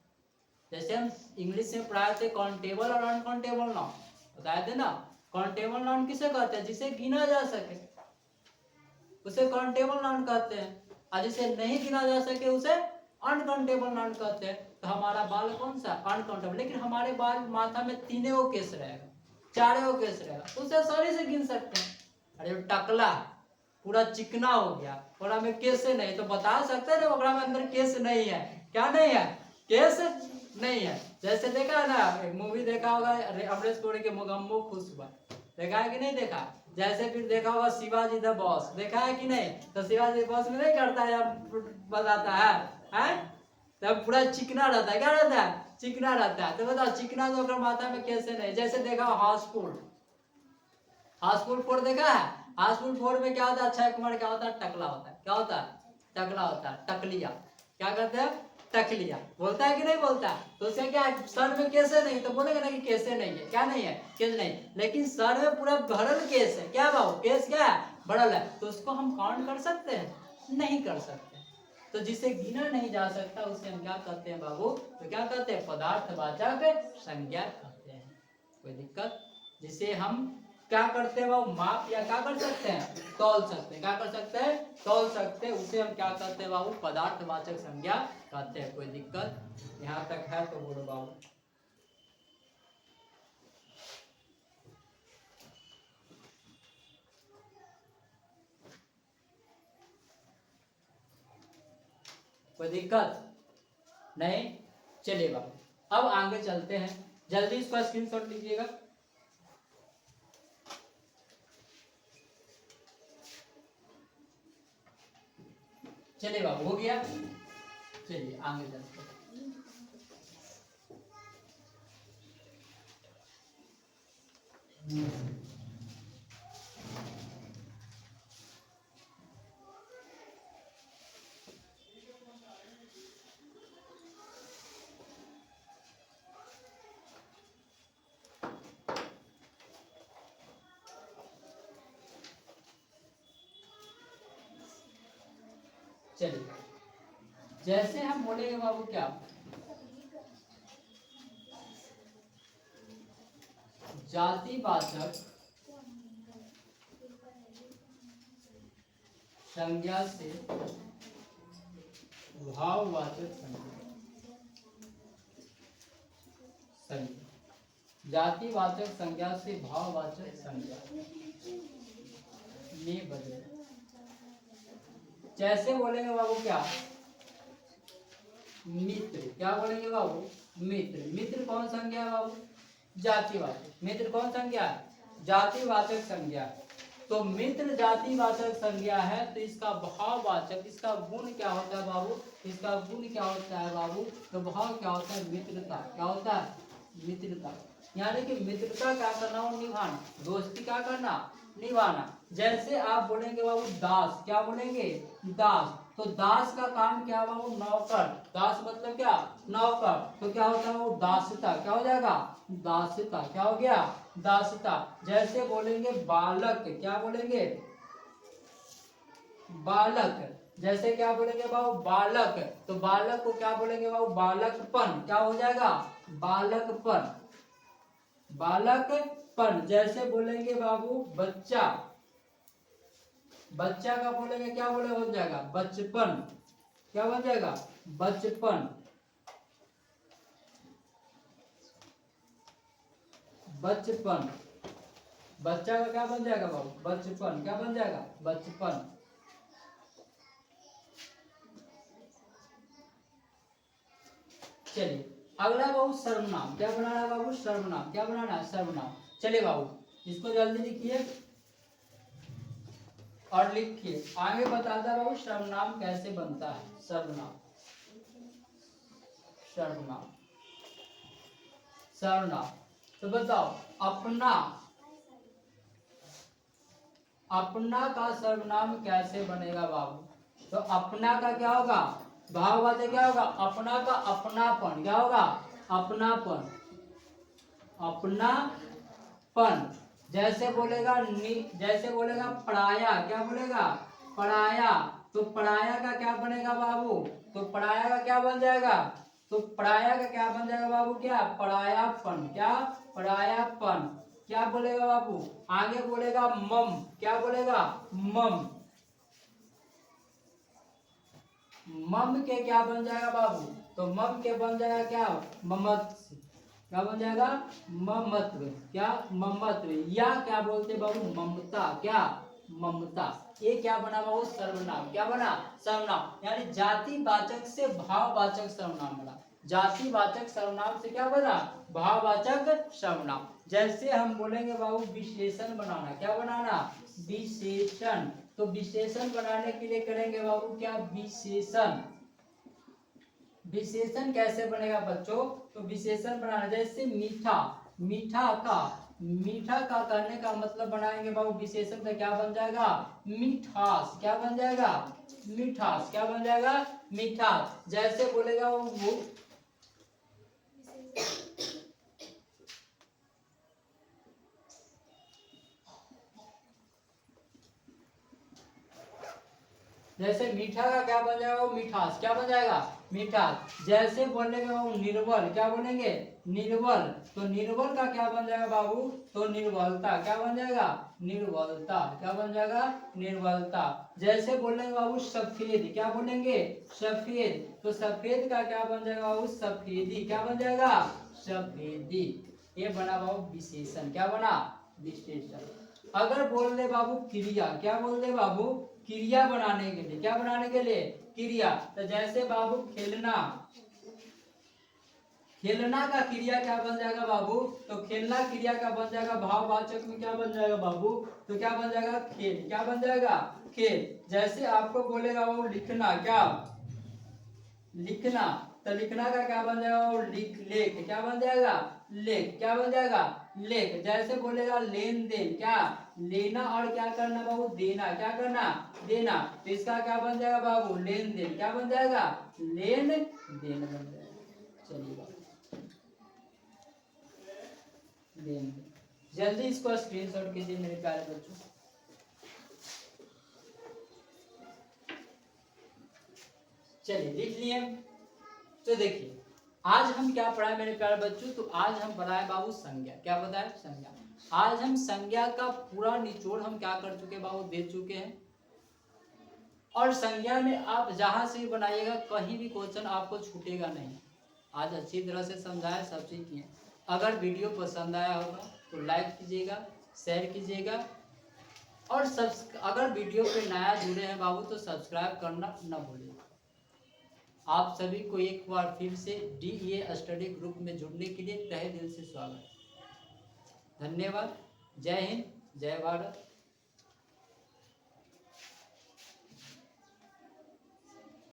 जैसे हम इंग्लिश में पढ़ाए थे काउंटेबल और अनकाउंटेबल नाउन, बताए थे ना। काउंटेबल नाउन किसे कहते हैं? जिसे गिना जा सके उसे काउंटेबल नाउन कहते हैं, और जिसे नहीं गिना जा सके उसे अनकाउंटेबल नाउन कहते हैं। तो हमारा बाल कौन सा? अनकाउंटेबल। लेकिन हमारे बाल माथा में 3 केस रहेगा, 4 केस रहेगा, उसे आसानी से गिन सकते हैं। अरे टकला पूरा चिकना हो गया और हमें केस नहीं, तो बता सकते हैं ना में अंदर केस नहीं है। क्या नहीं है? केस नहीं है। जैसे देखा है ना, एक मूवी देखा होगा अमरीश पुरी के मुगम्मो खुशबा, देखा है कि नहीं देखा? जैसे फिर देखा होगा शिवाजी द बॉस, देखा है कि नहीं? तो शिवाजी द बॉस में नहीं करता है, बताता है तब पूरा चिकना रहता है। क्या रहता है? चिकना रहता है। तो बताओ चिकना तो अगर माथा में कैसे नहीं? जैसे देखा हाउसफुल, हाउसफुल 4 देखा है? हाउसफुल 4 में क्या होता है? अक्षय कुमार क्या होता है? टकला होता है। क्या होता है? टकला होता है। टकलिया। क्या करते हैं? टकलिया। बोलता है कि नहीं बोलता? तो उसे क्या सर में कैसे नहीं? तो बोलेगा ना कि कैसे नहीं है। क्या नहीं है? केस नहीं। लेकिन सर में पूरा भरल केस है। क्या बाबू? केस क्या है? भरल है। तो उसको हम काउंट कर सकते हैं? नहीं कर सकते। तो जिसे गिना नहीं जा सकता उसे हम क्या कहते हैं बाबू? तो क्या कहते हैं? पदार्थवाचक संज्ञा कहते हैं। कोई दिक्कत? जिसे हम क्या करते हैं बाबू? माप या क्या कर सकते हैं? तौल सकते हैं। क्या कर सकते हैं? तौल सकते हैं। उसे हम क्या कहते हैं बाबू? पदार्थवाचक संज्ञा कहते हैं। कोई दिक्कत? यहाँ तक है तो बोलो बाबू। कोई दिक्कत नहीं? चलिए बाबू अब आगे चलते हैं। जल्दी इसका स्क्रीनशॉट लीजिएगा। चलिए बाबू हो गया। चलिए आगे चलते हैं। चलिए जैसे हम बोलेंगे बाबू क्या? जातिवाचक संज्ञा से भाववाचक संज्ञा, जातिवाचक संज्ञा से भाववाचक संज्ञा। में बदले। जैसे बोलेंगे बाबू क्या, मित्र। क्या बोलेंगे बाबू, मित्र। मित्र कौन संज्ञा है बाबू, जातिवाचक। मित्र कौन संज्ञा है, जातिवाचक संज्ञा है। तो मित्र जातिवाचक संज्ञा है, तो इसका भाववाचक, इसका गुण क्या होता है बाबू, इसका गुण क्या होता है बाबू, तो भाव क्या होता है, मित्रता। क्या होता है, मित्रता। यानी कि मित्रता क्या करना हो, निभाना, दोस्ती क्या करना, निभाना। जैसे आप बोलेंगे बाबू दास। क्या बोलेंगे, दास। तो दास का काम क्या हुआ, वो नौकर। दास मतलब क्या, नौकर। तो क्या होता है वो दासता। क्या हो जाएगा, दासता। क्या हो गया, दासता। जैसे बोलेंगे बालक। क्या बोलेंगे, बालक। जैसे क्या बोलेंगे बाबू, बालक। तो बालक को क्या बोलेंगे बाबू, बालकपन। क्या हो जाएगा, बालकपन, बालकपन। जैसे बोलेंगे बाबू बच्चा। बच्चा का बोलेंगे क्या बोले, हो जाएगा बचपन। क्या बन जाएगा, बचपन, बचपन। बच्चा का क्या बन जाएगा बाबू, बचपन। क्या बन जाएगा, बचपन। चलिए अगला बाबू सर्वनाम। क्या बनाना है बाबू, सर्वनाम। क्या बनाना है, सर्वनाम। चलिए बाबू इसको जल्दी लिखिए और लिखिए, आगे बताता है बाबू सर्वनाम कैसे बनता है। सर्वनाम, सर्वनाम, सर्वनाम। तो बताओ अपना, अपना का सर्वनाम कैसे बनेगा बाबू। तो अपना का क्या होगा, भाववाचक क्या होगा, अपना का अपनापन। क्या होगा, अपनापन, अपनापन। जैसे बोलेगा जैसे बोलेगा पराया। क्या बोलेगा, पराया। तो पराया का क्या बनेगा बाबू, तो पराया का क्या बन जाएगा, तो पराया का क्या बन जाएगा बाबू, क्या, परायापन। क्या, परायापन। क्या बोलेगा बाबू, आगे बोलेगा मम। क्या बोलेगा, मम। मम के क्या बन जाएगा बाबू, तो मम के बन जाएगा क्या, ममत्व। क्या बन जाएगा, ममत्व। क्या, ममत्व। या क्या बोलते बाबू, ममता। क्या, ममता। ये क्या बना बाबू, सर्वनाम। क्या बना, सर्वनाम। यानी जातिवाचक से भाववाचक सर्वनाम बना। जातिवाचक सर्वनाम से क्या बना, भाववाचक सर्वनाम। जैसे हम बोलेंगे बाबू विशेषण बनाना। क्या बनाना, विशेषण। तो विशेषण बनाने के लिए करेंगे बाबू क्या, विशेषण। विशेषण कैसे बनेगा बच्चों, तो विशेषण बनाना जैसे मीठा। मीठा का, मीठा का करने का मतलब बनाएंगे बाबू विशेषण का क्या बन जाएगा, मिठास। क्या बन जाएगा, मिठास। क्या बन जाएगा, मिठास। जैसे बोलेगा वो जैसे मीठा का क्या बन जाएगा, वो मिठास। क्या बन जाएगा, मिठास। जैसे बोलेंगे वो निर्बल। क्या बोलेंगे, निर्बल। तो निर्बल का क्या बन जाएगा बाबू, तो निर्बलता। क्या बन जाएगा, निर्बलता। क्या बन जाएगा, निर्बलता। जैसे बोलेंगे बाबू सफेद। क्या बोलेंगे, सफेद। तो सफेद का क्या बन जाएगा बाबू, सफेदी। क्या बन जाएगा, सफेदी। ये बना बाबू विशेषण। क्या बना, विशेषण। अगर बोल दे बाबू क्रिया। क्या बोल दे बाबू, क्रिया बनाने के लिए। क्या बनाने के लिए, क्रिया। तो जैसे बाबू खेलना। खेलना का क्रिया क्या बन जाएगा बाबू, तो खेलना क्रिया का बन जाएगा भाववाचक में क्या बन जाएगा बाबू, तो क्या बन जाएगा, खेल। क्या बन जाएगा, खेल। जैसे आपको बोलेगा वो लिखना। क्या, लिखना। तो लिखना का क्या बन जाएगा, वो लेख। क्या बन जाएगा, लेख। क्या बन जाएगा, लेख। जैसे बोलेगा लेन देन। क्या, लेना और क्या करना बाबू, देना। क्या करना, देना। तो इसका क्या बन जाएगा बाबू, लेन देन। क्या बन जाएगा, लेन देन बन जाएगा। चलिए बाबू लेन देन। जल्दी इसको स्क्रीनशॉट कीजिए मेरे प्यारे बच्चों। चलिए लिख लिए। तो देखिए आज हम क्या पढ़ाए मेरे प्यारे बच्चों, तो आज हम पढ़ाए बाबू संज्ञा। क्या बताए, संज्ञा। आज हम संज्ञा का पूरा निचोड़ हम क्या कर चुके बाबू, दे चुके हैं। और संज्ञा में आप जहां से भी बनाइएगा कहीं भी क्वेश्चन आपको छूटेगा नहीं। आज अच्छी तरह से समझाया, सब चीज किए। अगर वीडियो पसंद आया होगा तो लाइक कीजिएगा, शेयर कीजिएगा और अगर वीडियो पे नया जुड़े हैं बाबू तो सब्सक्राइब करना न भूलें। आप सभी को एक बार फिर से DEA स्टडी ग्रुप में जुड़ने के लिए तहे दिल से स्वागत। धन्यवाद। जय हिंद, जय भारत।